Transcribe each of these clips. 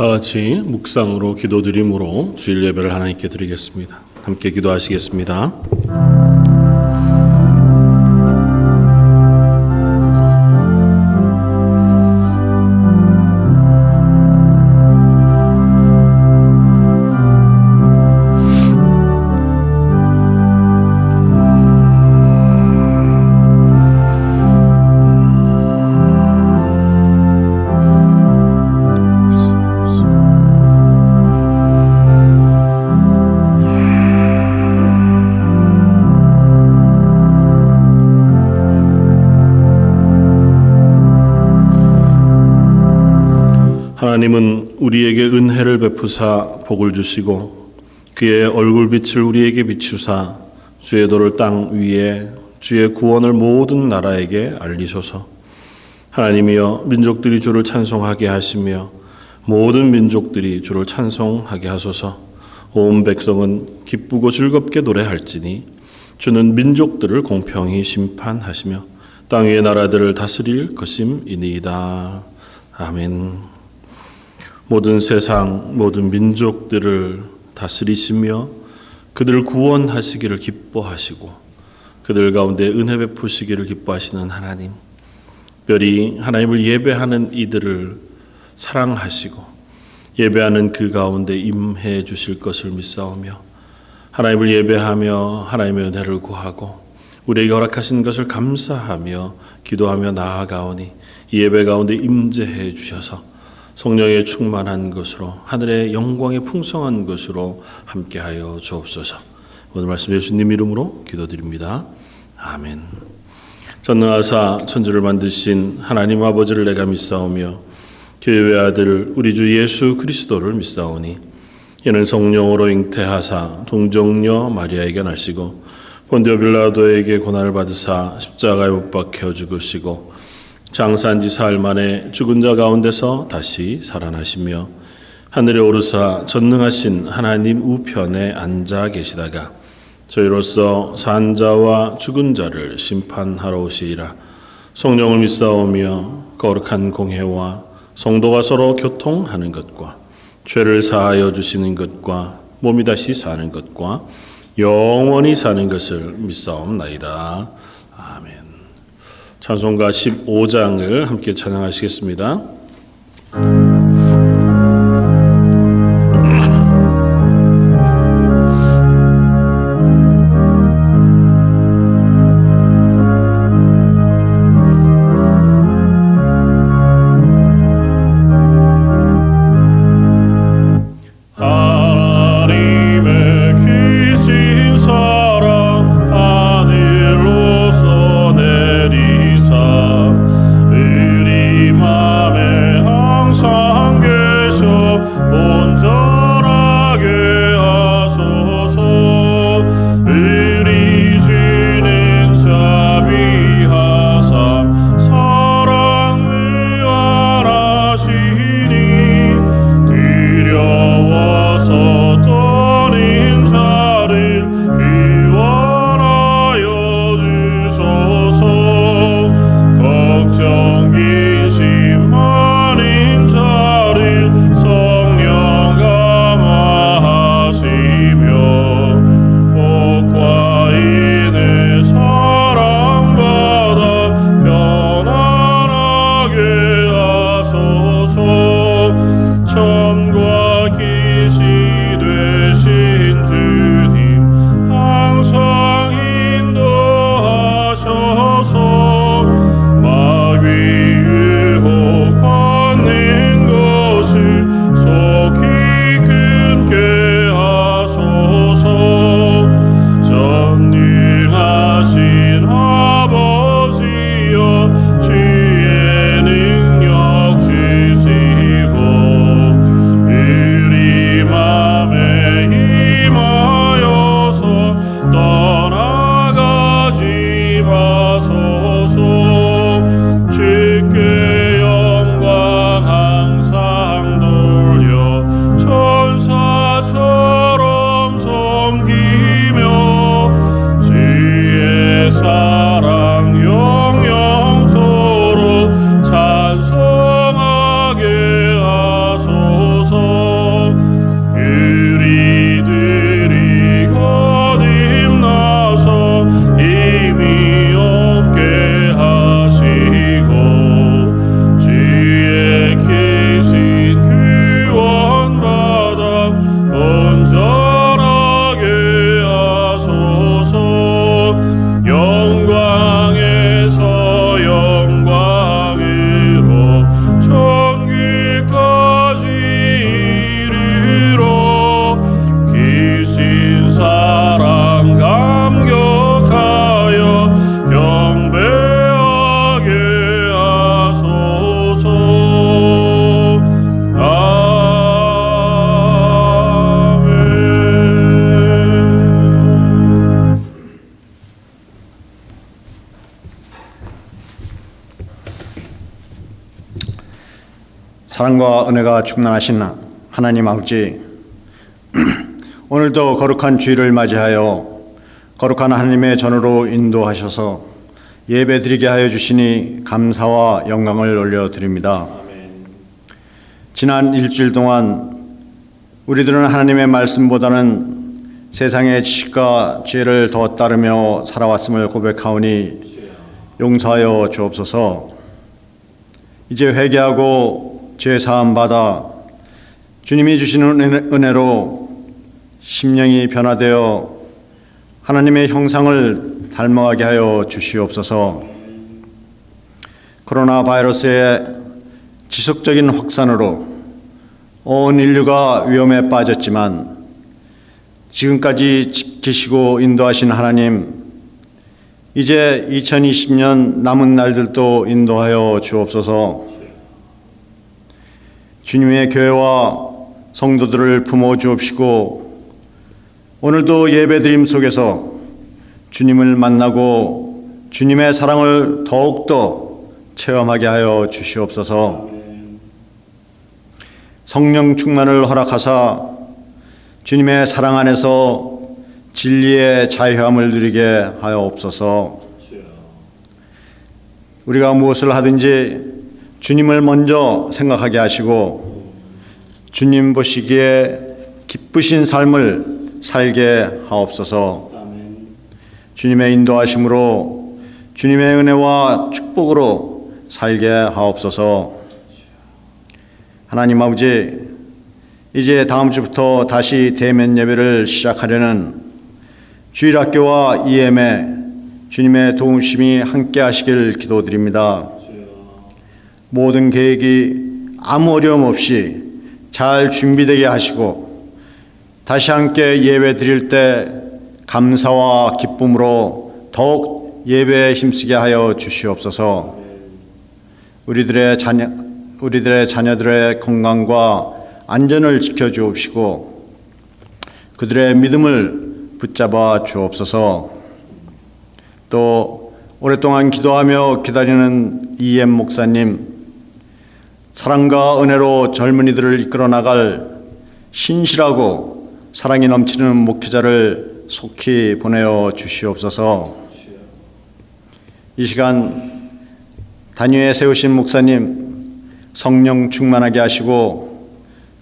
다 같이 묵상으로 기도드림으로 주일 예배를 하나님께 드리겠습니다. 함께 기도하시겠습니다. 하나님은 우리에게 은혜를 베푸사 복을 주시고 그의 얼굴빛을 우리에게 비추사 주의 도를 땅 위에 주의 구원을 모든 나라에게 알리소서. 하나님이여 민족들이 주를 찬송하게 하시며 모든 민족들이 주를 찬송하게 하소서. 온 백성은 기쁘고 즐겁게 노래할지니 주는 민족들을 공평히 심판하시며 땅 위의 나라들을 다스릴 것임이니이다. 아멘. 모든 세상 모든 민족들을 다스리시며 그들을 구원하시기를 기뻐하시고 그들 가운데 은혜 베푸시기를 기뻐하시는 하나님, 특별히 하나님을 예배하는 이들을 사랑하시고 예배하는 그 가운데 임해 주실 것을 믿사오며 하나님을 예배하며 하나님의 은혜를 구하고 우리에게 허락하신 것을 감사하며 기도하며 나아가오니 이 예배 가운데 임재해 주셔서 성령의 충만한 것으로 하늘의 영광의 풍성한 것으로 함께하여 주옵소서. 오늘 말씀 예수님 이름으로 기도드립니다. 아멘. 전능하사 천지를 만드신 하나님 아버지를 내가 믿사오며 교회의 아들 우리 주 예수 그리스도를 믿사오니 이는 성령으로 잉태하사 동정녀 마리아에게 나시고 본디오 빌라도에게 고난을 받으사 십자가에 못 박혀 죽으시고 장사한 지 사흘 만에 죽은 자 가운데서 다시 살아나시며 하늘에 오르사 전능하신 하나님 우편에 앉아 계시다가 저희로서 산 자와 죽은 자를 심판하러 오시리라. 성령을 믿사오며 거룩한 공회와 성도가 서로 교통하는 것과 죄를 사하여 주시는 것과 몸이 다시 사는 것과 영원히 사는 것을 믿사옵나이다. 아멘. 찬송가 15장을 함께 찬양하시겠습니다. 우리 맘에 사랑과 은혜가 충만하신 하나님 아버지, 오늘도 거룩한 주일을 맞이하여 거룩한 하나님의 전으로 인도하셔서 예배드리게 하여 주시니 감사와 영광을 올려드립니다. 지난 일주일 동안 우리들은 하나님의 말씀보다는 세상의 지식과 지혜를 더 따르며 살아왔음을 고백하오니 용서하여 주옵소서. 이제 회개하고 죄사함 받아 주님이 주시는 은혜로 심령이 변화되어 하나님의 형상을 닮아가게 하여 주시옵소서. 코로나 바이러스의 지속적인 확산으로 온 인류가 위험에 빠졌지만 지금까지 지키시고 인도하신 하나님, 이제 2020년 남은 날들도 인도하여 주옵소서. 주님의 교회와 성도들을 품어 주옵시고 오늘도 예배드림 속에서 주님을 만나고 주님의 사랑을 더욱더 체험하게 하여 주시옵소서. 성령 충만을 허락하사 주님의 사랑 안에서 진리의 자유함을 누리게 하여옵소서. 우리가 무엇을 하든지 주님을 먼저 생각하게 하시고 주님 보시기에 기쁘신 삶을 살게 하옵소서. 주님의 인도하심으로 주님의 은혜와 축복으로 살게 하옵소서. 하나님 아버지, 이제 다음 주부터 다시 대면 예배를 시작하려는 주일학교와 EM에 주님의 도우심이 함께 하시길 기도드립니다. 모든 계획이 아무 어려움 없이 잘 준비되게 하시고 다시 함께 예배 드릴 때 감사와 기쁨으로 더욱 예배에 힘쓰게 하여 주시옵소서. 우리들의 자녀들의 건강과 안전을 지켜주옵시고 그들의 믿음을 붙잡아 주옵소서. 또 오랫동안 기도하며 기다리는 EM 목사님, 사랑과 은혜로 젊은이들을 이끌어 나갈 신실하고 사랑이 넘치는 목회자를 속히 보내어 주시옵소서. 이 시간 단위에 세우신 목사님, 성령 충만하게 하시고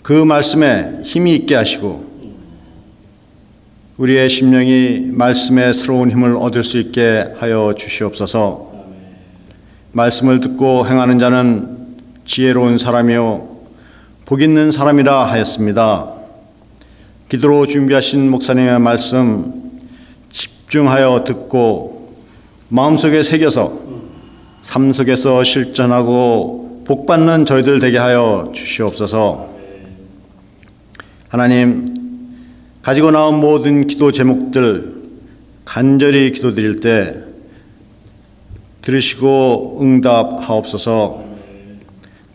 그 말씀에 힘이 있게 하시고 우리의 심령이 말씀의 새로운 힘을 얻을 수 있게 하여 주시옵소서. 말씀을 듣고 행하는 자는 지혜로운 사람이요 복 있는 사람이라 하였습니다. 기도로 준비하신 목사님의 말씀 집중하여 듣고 마음속에 새겨서 삶 속에서 실천하고 복받는 저희들 되게 하여 주시옵소서. 하나님, 가지고 나온 모든 기도 제목들 간절히 기도드릴 때 들으시고 응답하옵소서.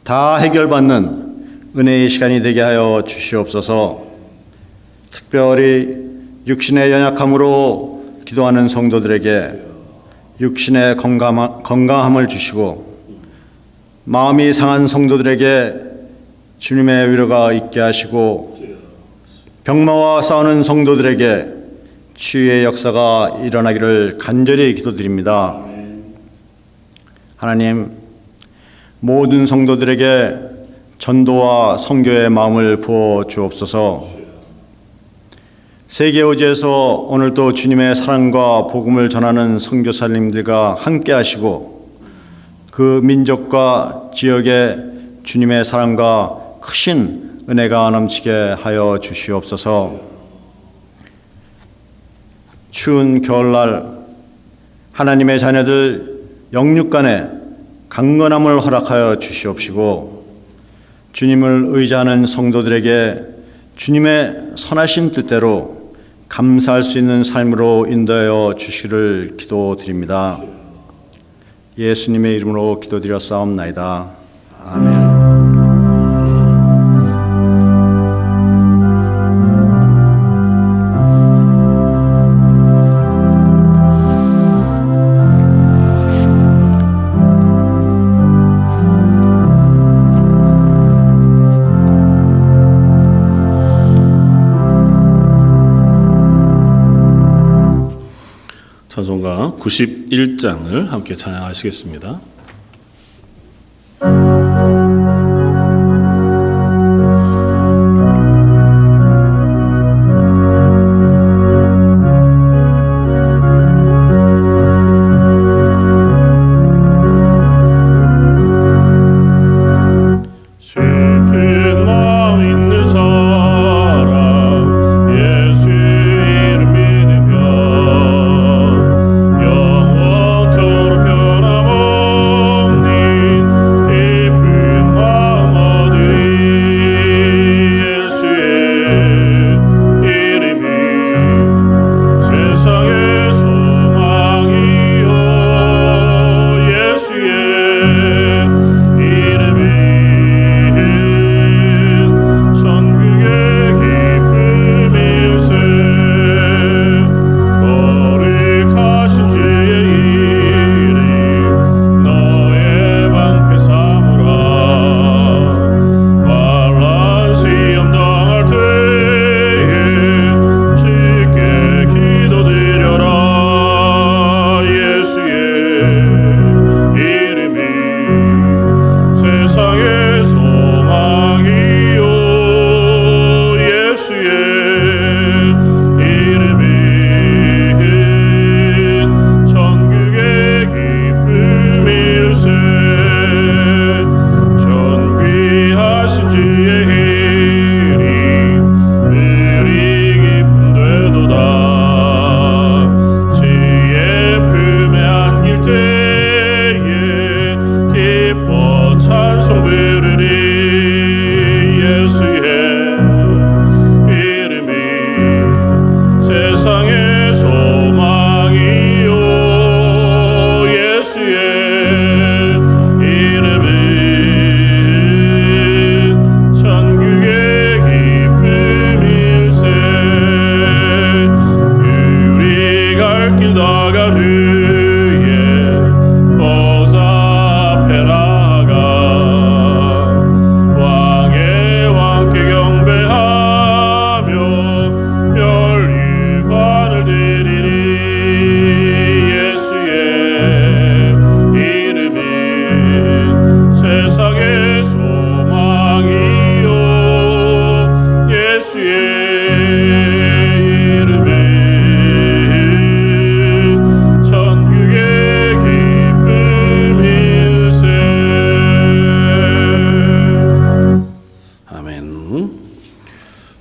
다 해결받는 은혜의 시간이 되게 하여 주시옵소서. 특별히 육신의 연약함으로 기도하는 성도들에게 육신의 건강함을 주시고 마음이 상한 성도들에게 주님의 위로가 있게 하시고 병마와 싸우는 성도들에게 치유의 역사가 일어나기를 간절히 기도드립니다. 하나님, 모든 성도들에게 전도와 선교의 마음을 부어 주옵소서. 세계 오지에서 오늘도 주님의 사랑과 복음을 전하는 선교사님들과 함께 하시고 그 민족과 지역에 주님의 사랑과 크신 은혜가 넘치게 하여 주시옵소서. 추운 겨울날 하나님의 자녀들 영육간에 강건함을 허락하여 주시옵시고 주님을 의지하는 성도들에게 주님의 선하신 뜻대로 감사할 수 있는 삶으로 인도하여 주시기를 기도드립니다. 예수님의 이름으로 기도드렸사옵나이다. 아멘. 91장을 함께 찬양하시겠습니다.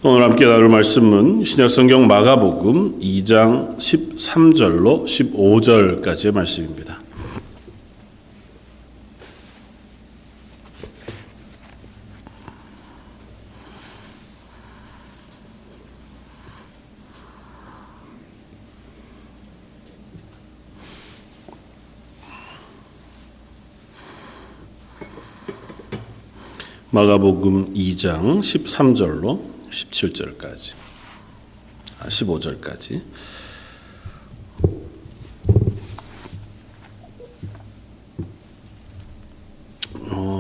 오늘 함께 나눌 말씀은 신약성경 마가복음 2장 13절로 15절까지의 말씀입니다. 마가복음 2장 13절로 17절까지, 15절까지.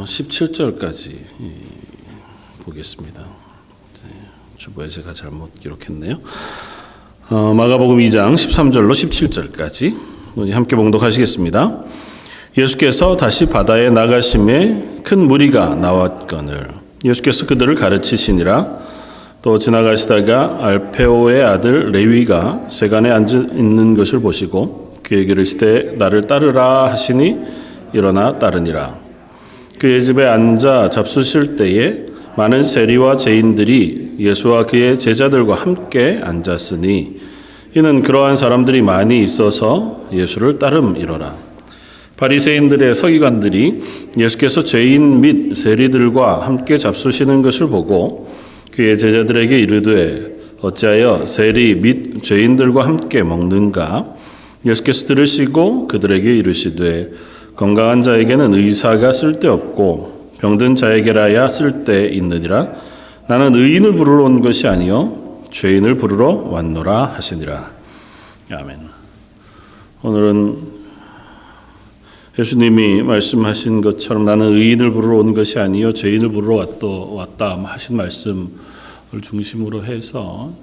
17절까지 보겠습니다. 주보에 제가 잘못 기록했네요. 마가복음 2장 13절로 17절까지 함께 봉독하시겠습니다. 예수께서 다시 바다에 나가심에 큰 무리가 나왔거늘 예수께서 그들을 가르치시니라. 또 지나가시다가 알페오의 아들 레위가 세간에 앉아 있는 것을 보시고 그에게 이르시되 나를 따르라 하시니 일어나 따르니라. 그의 집에 앉아 잡수실 때에 많은 세리와 죄인들이 예수와 그의 제자들과 함께 앉았으니 이는 그러한 사람들이 많이 있어서 예수를 따름이로라. 바리새인들의 서기관들이 예수께서 죄인 및 세리들과 함께 잡수시는 것을 보고 그의 제자들에게 이르되 어찌하여 세리 및 죄인들과 함께 먹는가? 예수께서 들으시고 그들에게 이르시되 건강한 자에게는 의사가 쓸데없고 병든 자에게라야 쓸데 있느니라. 나는 의인을 부르러 온 것이 아니요 죄인을 부르러 왔노라 하시니라. 아멘. 오늘은 예수님이 말씀하신 것처럼 나는 의인을 부르러 온 것이 아니요 죄인을 부르러 왔다 하신 말씀을 중심으로 해서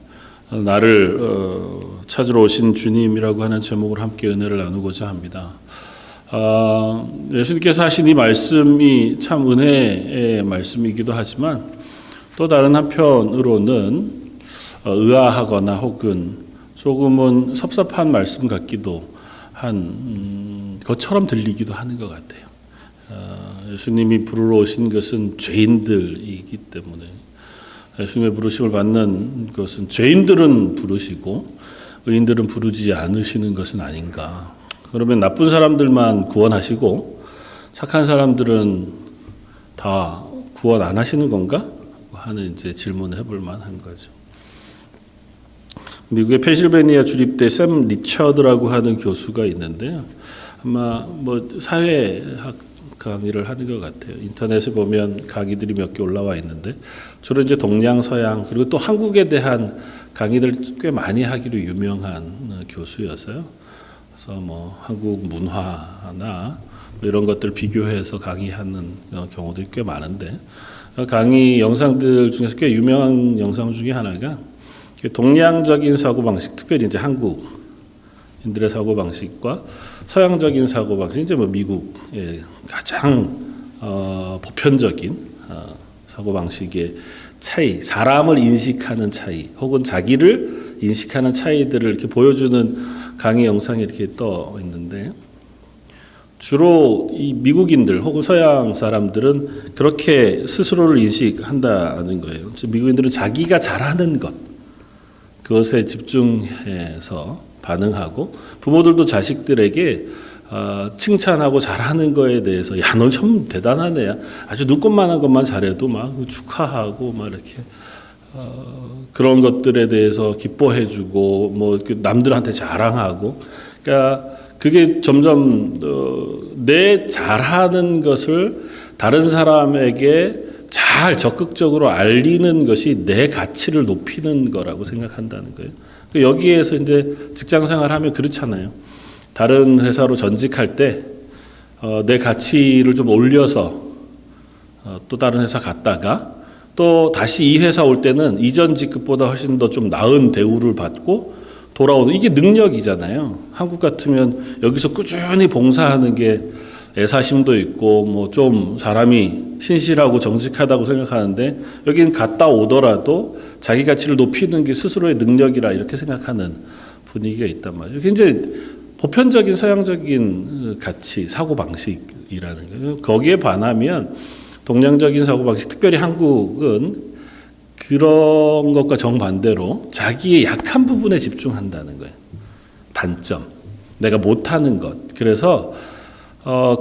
나를 찾으러 오신 주님이라고 하는 제목으로 함께 은혜를 나누고자 합니다. 예수님께서 하신 이 말씀이 참 은혜의 말씀이기도 하지만 또 다른 한편으로는 의아하거나 혹은 조금은 섭섭한 말씀 같기도 한 것처럼 들리기도 하는 것 같아요. 예수님이 부르러 오신 것은 죄인들이기 때문에 예수님의 부르심을 받는 것은 죄인들은 부르시고 의인들은 부르지 않으시는 것은 아닌가. 그러면 나쁜 사람들만 구원하시고 착한 사람들은 다 구원 안 하시는 건가? 하는 이제 질문을 해볼 만한 거죠. 미국의 펜실베니아 주립대 샘 리처드라고 하는 교수가 있는데요. 아마 사회학 강의를 하는 것 같아요. 인터넷에 보면 강의들이 몇 개 올라와 있는데 주로 이제 동양, 서양 그리고 또 한국에 대한 강의들 꽤 많이 하기로 유명한 교수여서요. 그래서 한국 문화나 이런 것들 비교해서 강의하는 경우들이 꽤 많은데 강의 영상들 중에서 꽤 유명한 영상 중에 하나가 동양적인 사고방식, 특별히 이제 한국인들의 사고방식과 서양적인 사고방식, 이제 미국의 가장 보편적인 사고방식의 차이, 사람을 인식하는 차이, 혹은 자기를 인식하는 차이들을 이렇게 보여주는 강의 영상이 이렇게 떠 있는데 주로 이 미국인들 혹은 서양 사람들은 그렇게 스스로를 인식한다는 거예요. 미국인들은 자기가 잘하는 것, 그것에 집중해서 반응하고 부모들도 자식들에게 칭찬하고 잘하는 거에 대해서 야, 너 참 대단하네. 아주 눈꽃만한 것만 잘해도 막 축하하고 막 이렇게 그런 것들에 대해서 기뻐해주고 남들한테 자랑하고 그러니까 그게 점점 내 잘하는 것을 다른 사람에게 잘 적극적으로 알리는 것이 내 가치를 높이는 거라고 생각한다는 거예요. 여기에서 이제 직장 생활하면 그렇잖아요. 다른 회사로 전직할 때 내 가치를 좀 올려서 또 다른 회사 갔다가 또 다시 이 회사 올 때는 이전 직급보다 훨씬 더 좀 나은 대우를 받고 돌아오는 이게 능력이잖아요. 한국 같으면 여기서 꾸준히 봉사하는 게 애사심도 있고 좀 사람이 신실하고 정직하다고 생각하는데 여기는 갔다 오더라도 자기 가치를 높이는 게 스스로의 능력이라 이렇게 생각하는 분위기가 있단 말이에요. 굉장히 보편적인 서양적인 가치, 사고방식이라는 거예요. 거기에 반하면 동양적인 사고방식, 특별히 한국은 그런 것과 정반대로 자기의 약한 부분에 집중한다는 거예요. 단점, 내가 못하는 것. 그래서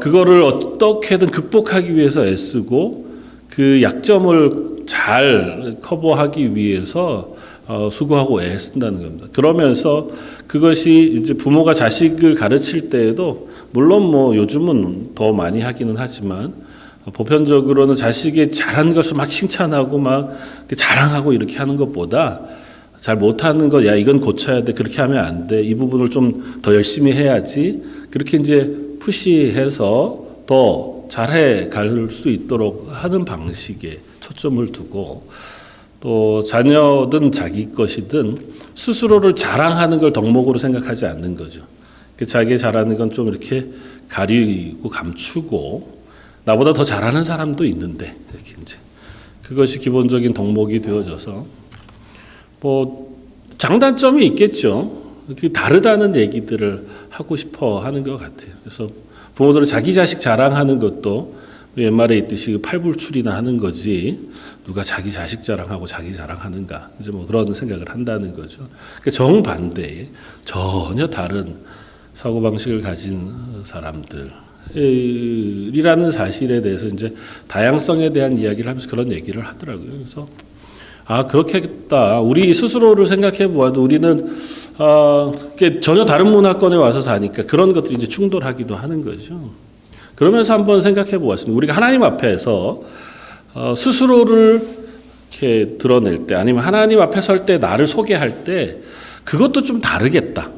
그거를 어떻게든 극복하기 위해서 애쓰고 그 약점을 잘 커버하기 위해서 수고하고 애쓴다는 겁니다. 그러면서 그것이 이제 부모가 자식을 가르칠 때에도 물론 요즘은 더 많이 하기는 하지만 보편적으로는 자식이 잘한 것을 막 칭찬하고 막 자랑하고 이렇게 하는 것보다 잘 못하는 것, 야 이건 고쳐야 돼, 그렇게 하면 안 돼, 이 부분을 좀 더 열심히 해야지, 그렇게 이제 푸시해서 더 잘해 갈 수 있도록 하는 방식에 초점을 두고 또 자녀든 자기 것이든 스스로를 자랑하는 걸 덕목으로 생각하지 않는 거죠. 자기 잘하는 건 좀 이렇게 가리고 감추고 나보다 더 잘하는 사람도 있는데 이렇게 이제 그것이 기본적인 덕목이 되어져서 장단점이 있겠죠. 다르다는 얘기들을 하고 싶어 하는 것 같아요. 그래서 부모들은 자기 자식 자랑하는 것도 옛말에 있듯이 팔불출이나 하는 거지 누가 자기 자식 자랑하고 자기 자랑하는가 이제 그런 생각을 한다는 거죠. 그러니까 정반대의 전혀 다른 사고방식을 가진 사람들이라는 사실에 대해서 이제 다양성에 대한 이야기를 하면서 그런 얘기를 하더라고요. 그래서 그렇겠다. 우리 스스로를 생각해 보아도 우리는 전혀 다른 문화권에 와서 사니까 그런 것들이 이제 충돌하기도 하는 거죠. 그러면서 한번 생각해 보았습니다. 우리가 하나님 앞에서 스스로를 이렇게 드러낼 때 아니면 하나님 앞에 설 때 나를 소개할 때 그것도 좀 다르겠다.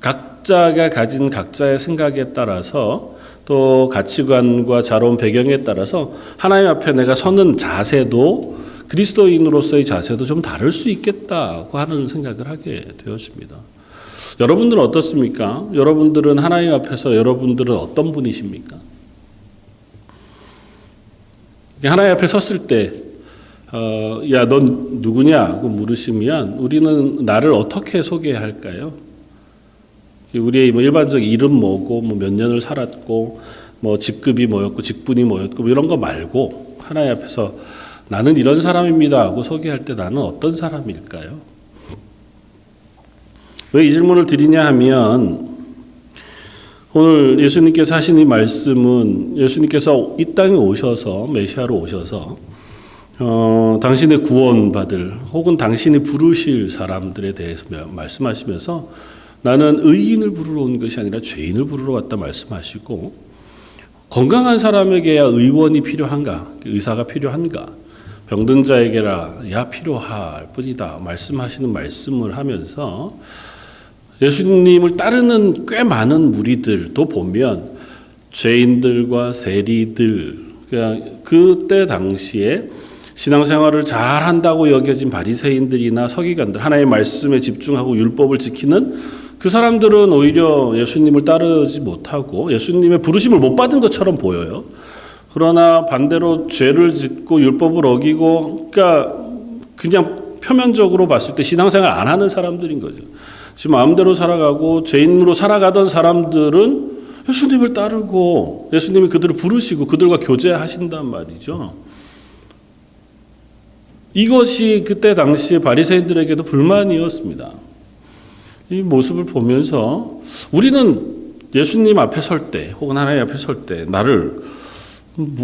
각자가 가진 각자의 생각에 따라서 또 가치관과 자라온 배경에 따라서 하나님 앞에 내가 서는 자세도 그리스도인으로서의 자세도 좀 다를 수 있겠다고 하는 생각을 하게 되었습니다. 여러분들은 어떻습니까? 여러분들은 하나님 앞에서 여러분들은 어떤 분이십니까? 하나님 앞에 섰을 때 야, 넌 누구냐고 물으시면 우리는 나를 어떻게 소개할까요? 우리의 일반적 이름 뭐고 몇 년을 살았고 직급이 뭐였고 직분이 뭐였고 이런 거 말고 하나님 앞에서 나는 이런 사람입니다 하고 소개할 때 나는 어떤 사람일까요? 왜 이 질문을 드리냐 하면 오늘 예수님께서 하신 이 말씀은 예수님께서 이 땅에 오셔서 메시아로 오셔서 당신의 구원받을 혹은 당신이 부르실 사람들에 대해서 말씀하시면서 나는 의인을 부르러 온 것이 아니라 죄인을 부르러 왔다 말씀하시고 건강한 사람에게야 의원이 필요한가 의사가 필요한가 병든 자에게야 필요할 뿐이다 말씀하시는 말씀을 하면서 예수님을 따르는 꽤 많은 무리들도 보면 죄인들과 세리들 그냥 그때 당시에 신앙생활을 잘한다고 여겨진 바리새인들이나 서기관들 하나님의 말씀에 집중하고 율법을 지키는 그 사람들은 오히려 예수님을 따르지 못하고 예수님의 부르심을 못 받은 것처럼 보여요. 그러나 반대로 죄를 짓고 율법을 어기고 그러니까 그냥 표면적으로 봤을 때 신앙생활 안 하는 사람들인 거죠. 지금 마음대로 살아가고 죄인으로 살아가던 사람들은 예수님을 따르고 예수님이 그들을 부르시고 그들과 교제하신단 말이죠. 이것이 그때 당시에 바리새인들에게도 불만이었습니다. 이 모습을 보면서 우리는 예수님 앞에 설 때 혹은 하나님 앞에 설 때 나를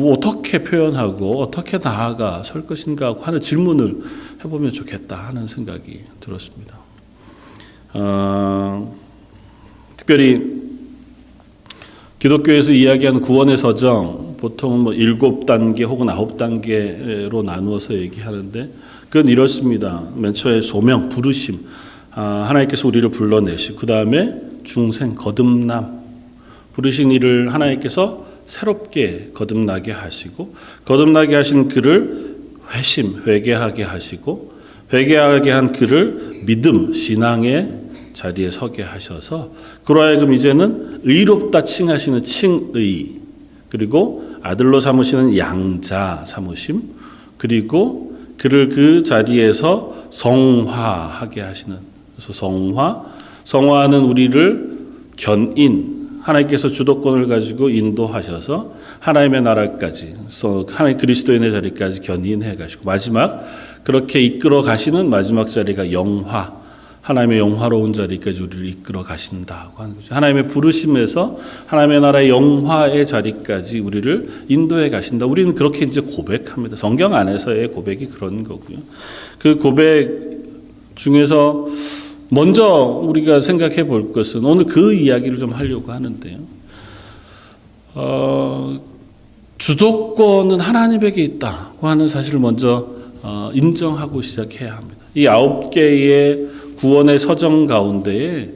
어떻게 표현하고 어떻게 나아가 설 것인가 하는 질문을 해보면 좋겠다 하는 생각이 들었습니다. 특별히 기독교에서 이야기하는 구원의 서정 보통은 7단계 혹은 9단계로 나누어서 얘기하는데 그건 이렇습니다. 맨 처음에 소명, 부르심, 하나님께서 우리를 불러내시고 그 다음에 중생, 거듭남, 부르신 이를 하나님께서 새롭게 거듭나게 하시고 거듭나게 하신 그를 회개하게 하시고 회개하게 한 그를 믿음, 신앙의 자리에 서게 하셔서 그로 하여금 이제는 의롭다 칭하시는 칭의 그리고 아들로 삼으시는 양자 삼으심 그리고 그를 그 자리에서 성화하게 하시는 그래서 성화하는 우리를 견인 하나님께서 주도권을 가지고 인도하셔서 하나님의 나라까지 하나님 그리스도인의 자리까지 견인해 가시고 마지막 그렇게 이끌어 가시는 마지막 자리가 영화 하나님의 영화로운 자리까지 우리를 이끌어 가신다고 하는 거죠. 하나님의 부르심에서 하나님의 나라의 영화의 자리까지 우리를 인도해 가신다. 우리는 그렇게 이제 고백합니다. 성경 안에서의 고백이 그런 거고요. 그 고백 중에서 먼저 우리가 생각해 볼 것은 오늘 그 이야기를 좀 하려고 하는데요. 주도권은 하나님에게 있다고 하는 사실을 먼저 인정하고 시작해야 합니다. 이 9개의 구원의 서정 가운데에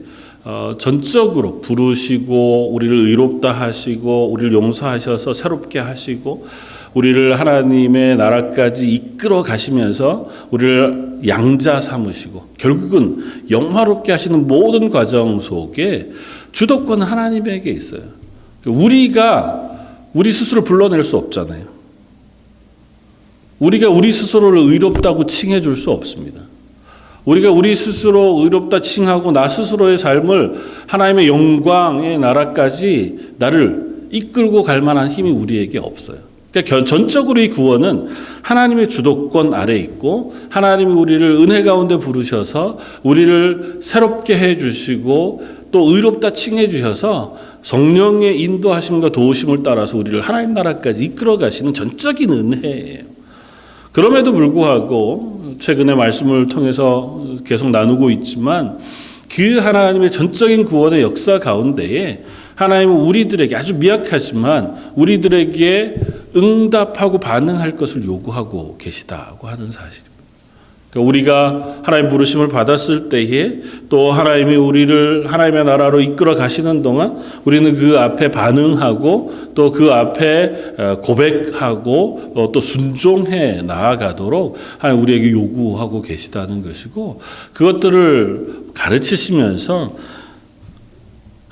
전적으로 부르시고 우리를 의롭다 하시고 우리를 용서하셔서 새롭게 하시고 우리를 하나님의 나라까지 이끌어 가시면서 우리를 양자 삼으시고 결국은 영화롭게 하시는 모든 과정 속에 주도권은 하나님에게 있어요. 우리가 우리 스스로 불러낼 수 없잖아요. 우리가 우리 스스로를 의롭다고 칭해 줄 수 없습니다. 우리가 우리 스스로 의롭다 칭하고 나 스스로의 삶을 하나님의 영광의 나라까지 나를 이끌고 갈 만한 힘이 우리에게 없어요. 그러니까 전적으로 이 구원은 하나님의 주도권 아래 있고 하나님이 우리를 은혜 가운데 부르셔서 우리를 새롭게 해 주시고 또 의롭다 칭해 주셔서 성령의 인도하심과 도우심을 따라서 우리를 하나님 나라까지 이끌어 가시는 전적인 은혜예요. 그럼에도 불구하고 최근에 말씀을 통해서 계속 나누고 있지만 그 하나님의 전적인 구원의 역사 가운데에 하나님은 우리들에게 아주 미약하지만 우리들에게 응답하고 반응할 것을 요구하고 계시다고 하는 사실입니다. 그러니까 우리가 하나님 부르심을 받았을 때에 또 하나님이 우리를 하나님의 나라로 이끌어 가시는 동안 우리는 그 앞에 반응하고 또 그 앞에 고백하고 또 순종해 나아가도록 하나님 우리에게 요구하고 계시다는 것이고, 그것들을 가르치시면서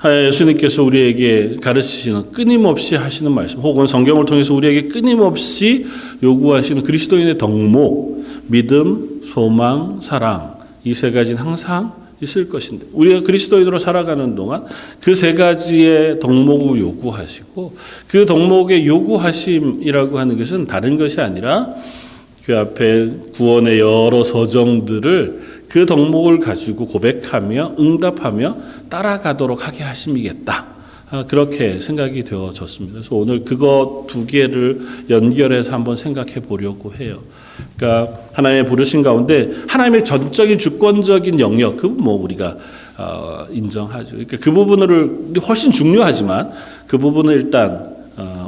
예수님께서 우리에게 가르치시는, 끊임없이 하시는 말씀, 혹은 성경을 통해서 우리에게 끊임없이 요구하시는 그리스도인의 덕목, 믿음, 소망, 사랑, 이 세 가지는 항상 있을 것인데, 우리가 그리스도인으로 살아가는 동안 그 세 가지의 덕목을 요구하시고, 그 덕목의 요구하심이라고 하는 것은 다른 것이 아니라 그 앞에 구원의 여러 서정들을 그 덕목을 가지고 고백하며 응답하며 따라가도록 하게 하심이겠다. 그렇게 생각이 되어졌습니다. 그래서 오늘 그거 두 개를 연결해서 한번 생각해 보려고 해요. 그러니까 하나님의 부르심 가운데 하나님의 전적인 주권적인 영역, 그 우리가 인정하죠. 그러니까 그 부분을 훨씬 중요하지만 그 부분을 일단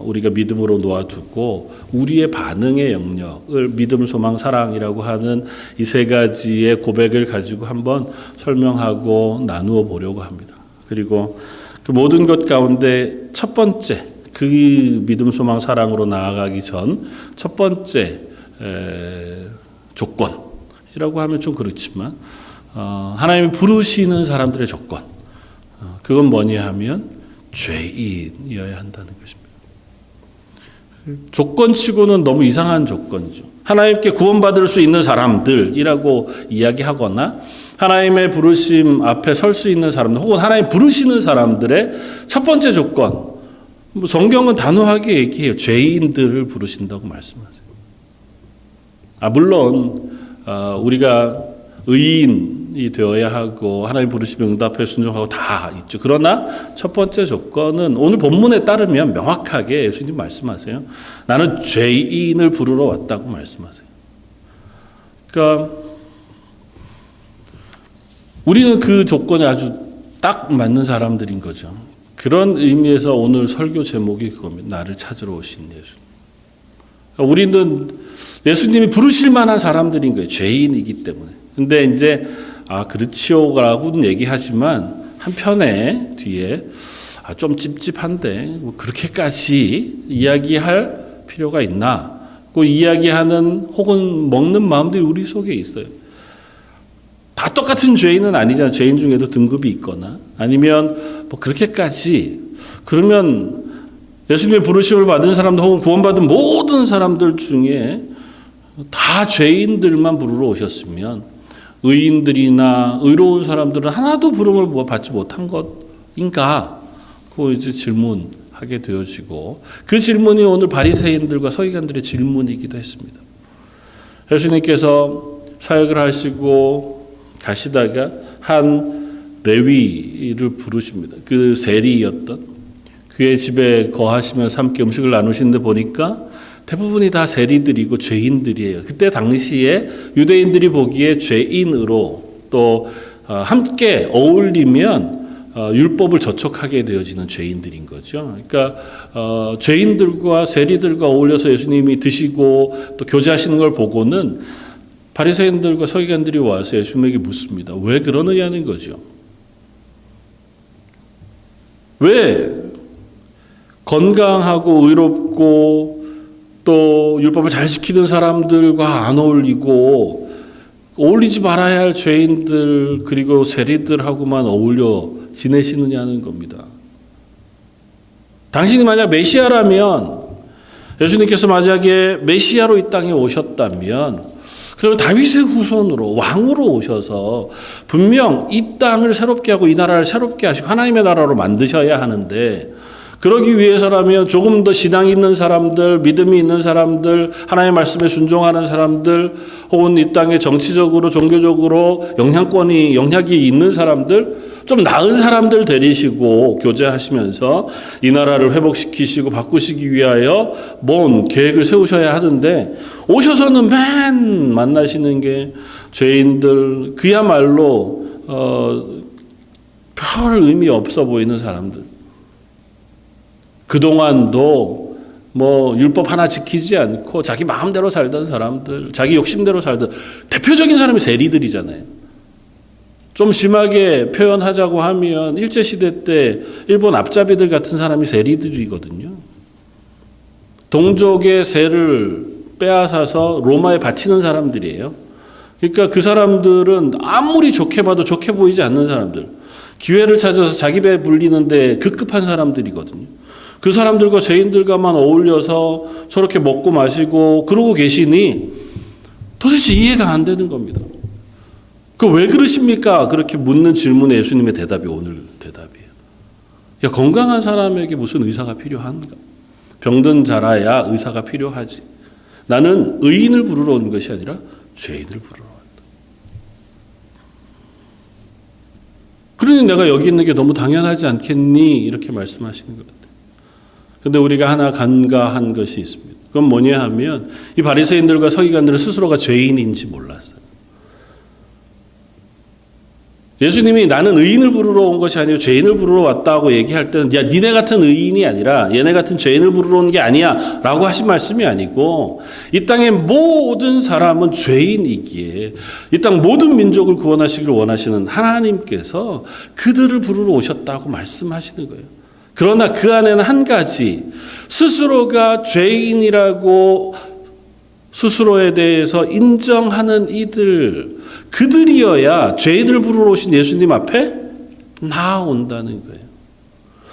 우리가 믿음으로 놓아두고 우리의 반응의 영역을 믿음, 소망, 사랑이라고 하는 이 세 가지의 고백을 가지고 한번 설명하고 나누어 보려고 합니다. 그리고 그 모든 것 가운데 첫 번째, 그 믿음, 소망, 사랑으로 나아가기 전 첫 번째 조건이라고 하면 좀 그렇지만 하나님이 부르시는 사람들의 조건, 그건 뭐냐 하면 죄인이어야 한다는 것입니다. 조건치고는 너무 이상한 조건이죠. 하나님께 구원받을 수 있는 사람들이라고 이야기하거나 하나님의 부르심 앞에 설 수 있는 사람들, 혹은 하나님 부르시는 사람들의 첫 번째 조건, 성경은 단호하게 얘기해요. 죄인들을 부르신다고 말씀하세요. 물론 우리가 의인이 되어야 하고 하나님 부르시면 응답해 순종하고 다 있죠. 그러나 첫 번째 조건은 오늘 본문에 따르면 명확하게 예수님 말씀하세요. 나는 죄인을 부르러 왔다고 말씀하세요. 그러니까 우리는 그 조건에 아주 딱 맞는 사람들인 거죠. 그런 의미에서 오늘 설교 제목이 그겁니다. 나를 찾으러 오신 예수님. 우리는 예수님이 부르실 만한 사람들인 거예요. 죄인이기 때문에. 근데 이제 그렇지요라고는 얘기하지만 한편에 뒤에 좀 찝찝한데 그렇게까지 이야기할 필요가 있나? 그 이야기하는 혹은 먹는 마음들이 우리 속에 있어요. 다 똑같은 죄인은 아니잖아요. 죄인 중에도 등급이 있거나 아니면 그렇게까지, 그러면 예수님의 부르심을 받은 사람들 혹은 구원받은 모든 사람들 중에 다 죄인들만 부르러 오셨으면 의인들이나 의로운 사람들은 하나도 부름을 받지 못한 것인가? 그거 이제 질문하게 되어지고, 그 질문이 오늘 바리새인들과 서기관들의 질문이기도 했습니다. 예수님께서 사역을 하시고 가시다가 한 레위를 부르십니다. 그 세리였던, 그의 집에 거하시면서 함께 음식을 나누시는데 보니까 대부분이 다 세리들이고 죄인들이에요. 그때 당시에 유대인들이 보기에 죄인으로 또 함께 어울리면 율법을 저촉하게 되어지는 죄인들인 거죠. 그러니까 죄인들과 세리들과 어울려서 예수님이 드시고 또 교제하시는 걸 보고는 바리새인들과 서기관들이 와서 예수님에게 묻습니다. 왜 그러느냐는 거죠. 왜 건강하고 의롭고 또 율법을 잘 지키는 사람들과 안 어울리고 어울리지 말아야 할 죄인들 그리고 세리들하고만 어울려 지내시느냐는 겁니다. 당신이 만약 메시아라면, 예수님께서 만약에 메시아로 이 땅에 오셨다면, 그러면 다윗의 후손으로 왕으로 오셔서 분명 이 땅을 새롭게 하고 이 나라를 새롭게 하시고 하나님의 나라로 만드셔야 하는데, 그러기 위해서라면 조금 더 신앙이 있는 사람들, 믿음이 있는 사람들, 하나님의 말씀에 순종하는 사람들, 혹은 이 땅에 정치적으로 종교적으로 영향력이 있는 사람들, 좀 나은 사람들 데리시고 교제하시면서 이 나라를 회복시키시고 바꾸시기 위하여 뭔 계획을 세우셔야 하는데, 오셔서는 맨 만나시는 게 죄인들, 그야말로 별 의미 없어 보이는 사람들. 그동안도 뭐 율법 하나 지키지 않고 자기 마음대로 살던 사람들, 자기 욕심대로 살던 대표적인 사람이 세리들이잖아요. 좀 심하게 표현하자고 하면 일제시대 때 일본 앞잡이들 같은 사람이 세리들이거든요. 동족의 세를 빼앗아서 로마에 바치는 사람들이에요. 그러니까 그 사람들은 아무리 좋게 봐도 좋게 보이지 않는 사람들, 기회를 찾아서 자기 배 불리는데 급급한 사람들이거든요. 그 사람들과 죄인들과만 어울려서 저렇게 먹고 마시고 그러고 계시니 도대체 이해가 안 되는 겁니다. 그 왜 그러십니까? 그렇게 묻는 질문에 예수님의 대답이 오늘 대답이에요. 야, 건강한 사람에게 무슨 의사가 필요한가? 병든 자라야 의사가 필요하지. 나는 의인을 부르러 온 것이 아니라 죄인을 부르러 왔다. 그러니 내가 여기 있는 게 너무 당연하지 않겠니? 이렇게 말씀하시는 것 같아요. 그런데 우리가 하나 간과한 것이 있습니다. 그건 뭐냐 하면 이 바리새인들과 서기관들은 스스로가 죄인인지 몰랐어요. 예수님이 나는 의인을 부르러 온 것이 아니고 죄인을 부르러 왔다고 얘기할 때는 야, 니네 같은 의인이 아니라 얘네 같은 죄인을 부르러 온 게 아니야 라고 하신 말씀이 아니고 이 땅의 모든 사람은 죄인이기에 이 땅 모든 민족을 구원하시기를 원하시는 하나님께서 그들을 부르러 오셨다고 말씀하시는 거예요. 그러나 그 안에는 한 가지, 스스로가 죄인이라고 스스로에 대해서 인정하는 그들이어야 죄인을 부르러 오신 예수님 앞에 나아온다는 거예요.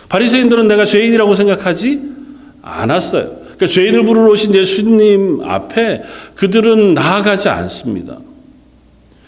바리새인들은 내가 죄인이라고 생각하지 않았어요. 그러니까 죄인을 부르러 오신 예수님 앞에 그들은 나아가지 않습니다.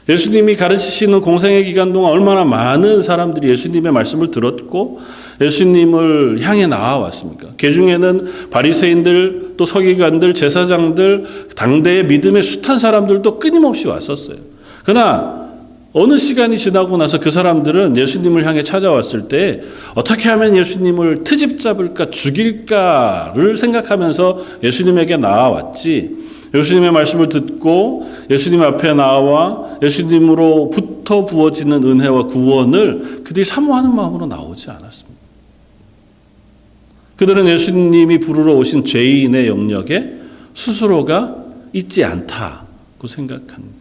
예수님이 가르치시는 공생의 기간 동안 얼마나 많은 사람들이 예수님의 말씀을 들었고 예수님을 향해 나아왔습니까? 그 중에는 바리새인들, 또 서기관들, 제사장들, 당대의 믿음에 숱한 사람들도 끊임없이 왔었어요. 그러나 어느 시간이 지나고 나서 그 사람들은 예수님을 향해 찾아왔을 때 어떻게 하면 예수님을 트집 잡을까, 죽일까를 생각하면서 예수님에게 나아왔지, 예수님의 말씀을 듣고 예수님 앞에 나와 예수님으로부터 부어지는 은혜와 구원을 그들이 사모하는 마음으로 나오지 않았습니다. 그들은 예수님이 부르러 오신 죄인의 영역에 스스로가 있지 않다고 생각하는 거죠.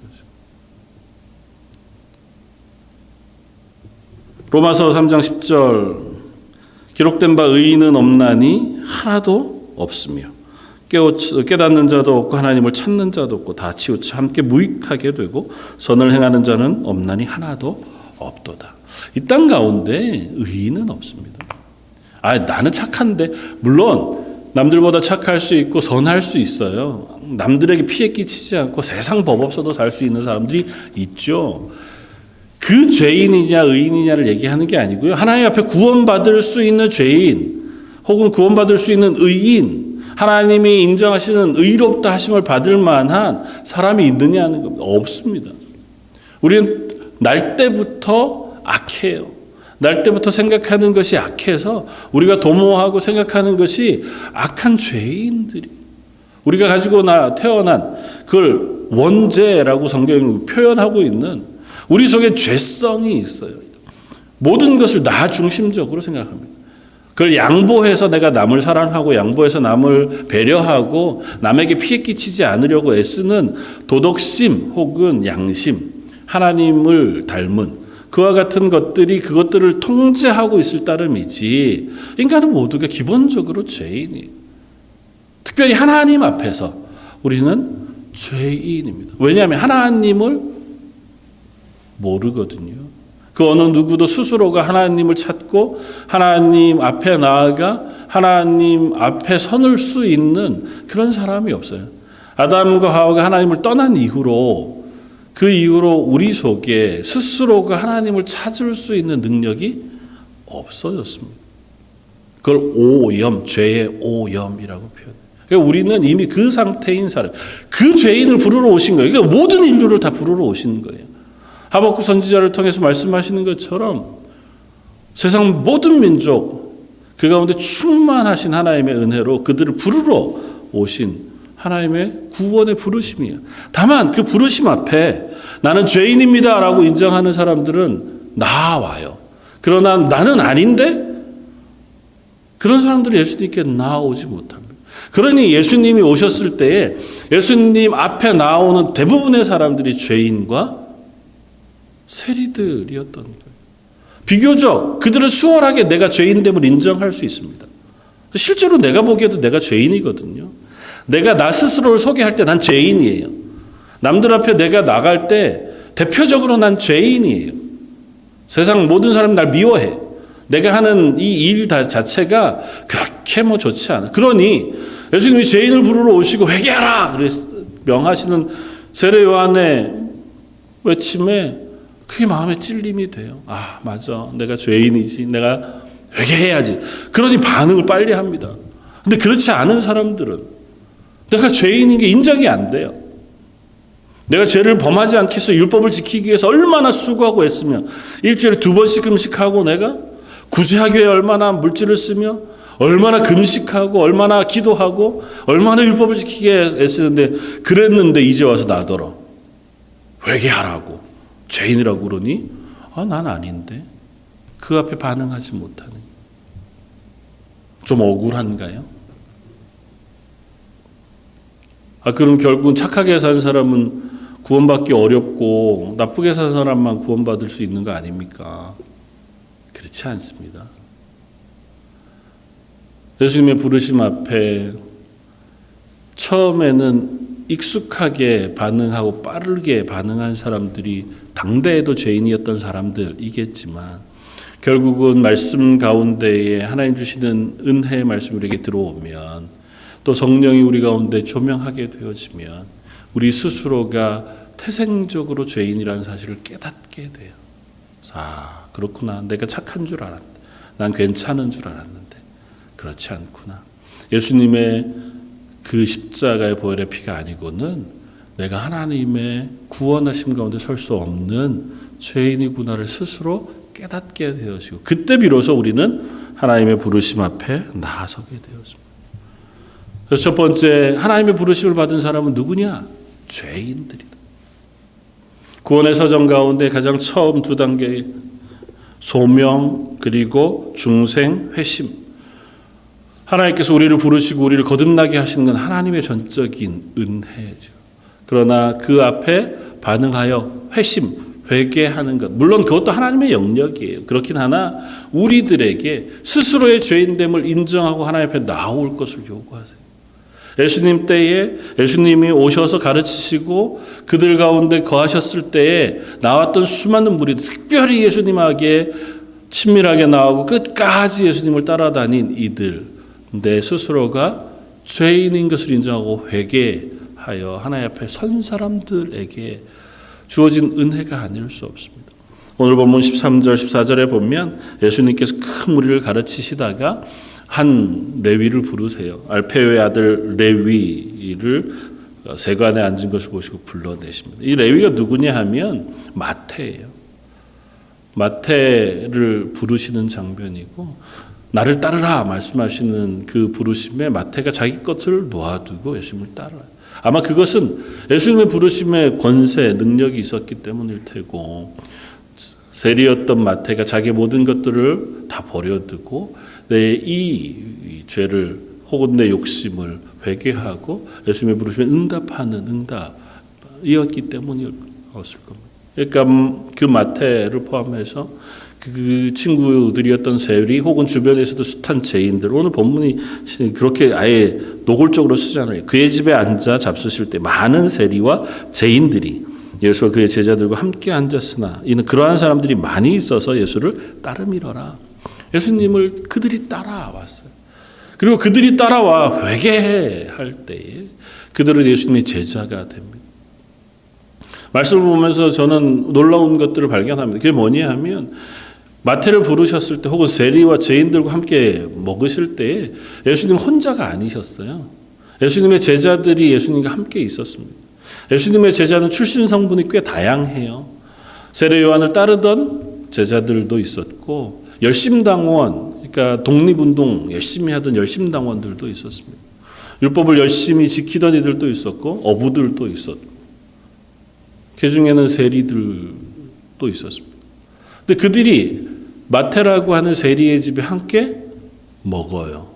로마서 3장 10절 기록된 바 의인은 없나니 하나도 없으며 깨닫는 자도 없고 하나님을 찾는 자도 없고 다 치우쳐 함께 무익하게 되고 선을 행하는 자는 없나니 하나도 없도다. 이 땅 가운데 의인은 없습니다. 나는 착한데, 물론 남들보다 착할 수 있고 선할 수 있어요. 남들에게 피해 끼치지 않고 세상 법 없어도 살 수 있는 사람들이 있죠. 그 죄인이냐 의인이냐를 얘기하는 게 아니고요. 하나님 앞에 구원받을 수 있는 죄인 혹은 구원받을 수 있는 의인, 하나님이 인정하시는 의롭다 하심을 받을 만한 사람이 있느냐 하는 겁니다. 없습니다. 우리는 날 때부터 악해요. 날 때부터 생각하는 것이 악해서 우리가 도모하고 생각하는 것이 악한 죄인들이, 우리가 가지고 태어난 그걸 원죄라고 성경이 표현하고 있는 우리 속에 죄성이 있어요. 모든 것을 나 중심적으로 생각합니다. 그걸 양보해서 내가 남을 사랑하고 양보해서 남을 배려하고 남에게 피해 끼치지 않으려고 애쓰는 도덕심 혹은 양심, 하나님을 닮은 그와 같은 것들이 그것들을 통제하고 있을 따름이지, 인간은 모두가 기본적으로 죄인이에요. 특별히 하나님 앞에서 우리는 죄인입니다. 왜냐하면 하나님을 모르거든요. 그 어느 누구도 스스로가 하나님을 찾고 하나님 앞에 나아가 하나님 앞에 서는 수 있는 그런 사람이 없어요. 아담과 하와가 하나님을 떠난 이후로, 그 이후로 우리 속에 스스로가 하나님을 찾을 수 있는 능력이 없어졌습니다. 그걸 오염, 죄의 오염이라고 표현해요. 그러니까 우리는 이미 그 상태인 사람, 그 죄인을 부르러 오신 거예요. 그러니까 모든 인류를 다 부르러 오신 거예요. 하박국 선지자를 통해서 말씀하시는 것처럼 세상 모든 민족, 그 가운데 충만하신 하나님의 은혜로 그들을 부르러 오신 하나님의 구원의 부르심이에요. 다만 그 부르심 앞에 나는 죄인입니다 라고 인정하는 사람들은 나와요. 그러나 나는 아닌데, 그런 사람들이 예수님께 나오지 못합니다. 그러니 예수님이 오셨을 때에 예수님 앞에 나오는 대부분의 사람들이 죄인과 세리들이었던 거예요. 비교적 그들은 수월하게 내가 죄인됨을 인정할 수 있습니다. 실제로 내가 보기에도 내가 죄인이거든요. 내가 나 스스로를 소개할 때 난 죄인이에요. 남들 앞에 내가 나갈 때 대표적으로 난 죄인이에요. 세상 모든 사람이 날 미워해. 내가 하는 이 일 자체가 그렇게 좋지 않아. 그러니 예수님이 죄인을 부르러 오시고 회개하라 명하시는 세례 요한의 외침에 그게 마음에 찔림이 돼요. 아, 맞아. 내가 죄인이지. 내가 회개해야지. 그러니 반응을 빨리 합니다. 근데 그렇지 않은 사람들은 내가 죄인인 게 인정이 안 돼요. 내가 죄를 범하지 않기 위해서 율법을 지키기 위해서 얼마나 수고하고 애쓰며 일주일에 2번씩 금식하고 내가 구제하기 위해 얼마나 물질을 쓰며 얼마나 금식하고 얼마나 기도하고 얼마나 율법을 지키기 위해 애쓰는데 그랬는데 이제 와서 나더러 회개하라고 죄인이라고 그러니 난 아닌데 그 앞에 반응하지 못하는 좀 억울한가요? 그럼 결국은 착하게 산 사람은 구원받기 어렵고 나쁘게 산 사람만 구원받을 수 있는 거 아닙니까? 그렇지 않습니다. 예수님의 부르심 앞에 처음에는 익숙하게 반응하고 빠르게 반응한 사람들이 당대에도 죄인이었던 사람들이겠지만 결국은 말씀 가운데에 하나님 주시는 은혜의 말씀이 우리에게 들어오면 또 성령이 우리 가운데 조명하게 되어지면 우리 스스로가 태생적으로 죄인이라는 사실을 깨닫게 돼요. 그렇구나. 내가 착한 줄 알았는데 난 괜찮은 줄 알았는데 그렇지 않구나. 예수님의 그 십자가의 보혈의 피가 아니고는 내가 하나님의 구원하심 가운데 설 수 없는 죄인이구나를 스스로 깨닫게 되어지고 그때 비로소 우리는 하나님의 부르심 앞에 나아서게 되었습니다. 그래서 첫 번째 하나님의 부르심을 받은 사람은 누구냐? 죄인들이다. 구원의 사정 가운데 가장 처음 2단계 소명 그리고 중생 회심. 하나님께서 우리를 부르시고 우리를 거듭나게 하시는 건 하나님의 전적인 은혜죠. 그러나 그 앞에 반응하여 회심, 회개하는 것. 물론 그것도 하나님의 영역이에요. 그렇긴 하나 우리들에게 스스로의 죄인됨을 인정하고 하나님 앞에 나올 것을 요구하세요. 예수님 때에 예수님이 오셔서 가르치시고 그들 가운데 거하셨을 때에 나왔던 수많은 무리들, 특별히 예수님에게 친밀하게 나오고 끝까지 예수님을 따라다닌 이들, 내 스스로가 죄인인 것을 인정하고 회개하여 하나님 앞에 선 사람들에게 주어진 은혜가 아닐 수 없습니다. 오늘 본문 13절 14절에 보면 예수님께서 큰 무리를 가르치시다가 한 레위를 부르세요. 알페오의 아들 레위를 세관에 앉은 것을 보시고 불러내십니다. 이 레위가 누구냐 하면 마태예요. 마태를 부르시는 장면이고 나를 따르라 말씀하시는 그 부르심에 마태가 자기 것을 놓아두고 예수님을 따라요. 아마 그것은 예수님의 부르심에 권세, 능력이 있었기 때문일 테고 세리였던 마태가 자기 모든 것들을 다 버려두고 내 이 죄를 혹은 내 욕심을 회개하고 예수님의 부르심에 응답하는 응답이었기 때문이었을 겁니다. 그러니까 그 마태를 포함해서 그 친구들이었던 세리 혹은 주변에서도 숱한 죄인들, 오늘 본문이 그렇게 아예 노골적으로 쓰잖아요. 그의 집에 앉아 잡수실 때 많은 세리와 죄인들이 예수와 그의 제자들과 함께 앉았으나 이는 그러한 사람들이 많이 있어서 예수를 따르미러라. 예수님을 그들이 따라왔어요. 그리고 그들이 따라와 회개할 때에 그들은 예수님의 제자가 됩니다. 말씀을 보면서 저는 놀라운 것들을 발견합니다. 그게 뭐냐 하면 마태를 부르셨을 때 혹은 세리와 죄인들과 함께 먹으실 때 예수님 혼자가 아니셨어요. 예수님의 제자들이 예수님과 함께 있었습니다. 예수님의 제자는 출신 성분이 꽤 다양해요. 세례 요한을 따르던 제자들도 있었고 열심당원, 그러니까 독립운동 열심히 하던 열심당원들도 있었습니다. 율법을 열심히 지키던 이들도 있었고 어부들도 있었고 그 중에는 세리들도 있었습니다. 근데 그들이 마태라고 하는 세리의 집에 함께 먹어요.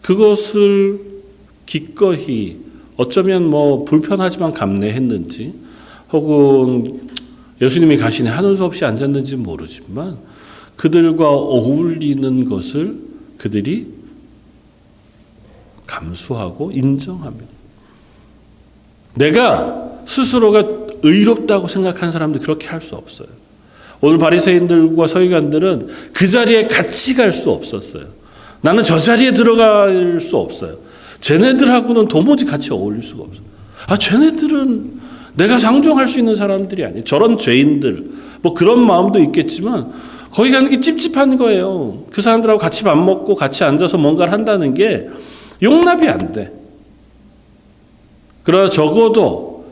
그것을 기꺼이 어쩌면 불편하지만 감내했는지 혹은 예수님이 가시니 하는 수 없이 앉았는지 모르지만 그들과 어울리는 것을 그들이 감수하고 인정합니다. 내가 스스로가 의롭다고 생각하는 사람들 그렇게 할 수 없어요. 오늘 바리새인들과 서기관들은 그 자리에 같이 갈 수 없었어요. 나는 저 자리에 들어갈 수 없어요. 쟤네들하고는 도무지 같이 어울릴 수가 없어요. 쟤네들은 내가 상종할 수 있는 사람들이 아니에요. 저런 죄인들 그런 마음도 있겠지만 거기 가는 게 찝찝한 거예요. 그 사람들하고 같이 밥 먹고 같이 앉아서 뭔가를 한다는 게 용납이 안 돼. 그러나 적어도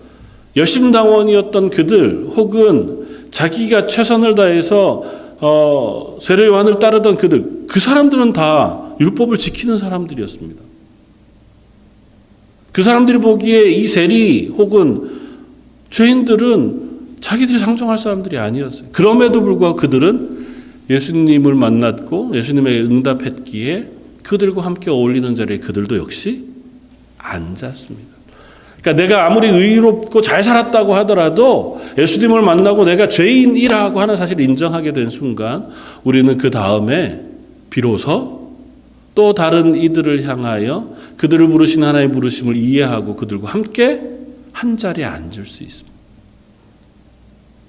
열심당원이었던 그들 혹은 자기가 최선을 다해서 세례 요한을 따르던 그들, 그 사람들은 다 율법을 지키는 사람들이었습니다. 그 사람들이 보기에 이 세리 혹은 죄인들은 자기들이 상종할 사람들이 아니었어요. 그럼에도 불구하고 그들은 예수님을 만났고 예수님에게 응답했기에 그들과 함께 어울리는 자리에 그들도 역시 앉았습니다. 그러니까 내가 아무리 의롭고 잘 살았다고 하더라도 예수님을 만나고 내가 죄인이라고 하는 사실을 인정하게 된 순간 우리는 그 다음에 비로소 또 다른 이들을 향하여 그들을 부르시는 하나님의 부르심을 이해하고 그들과 함께 한 자리에 앉을 수 있습니다.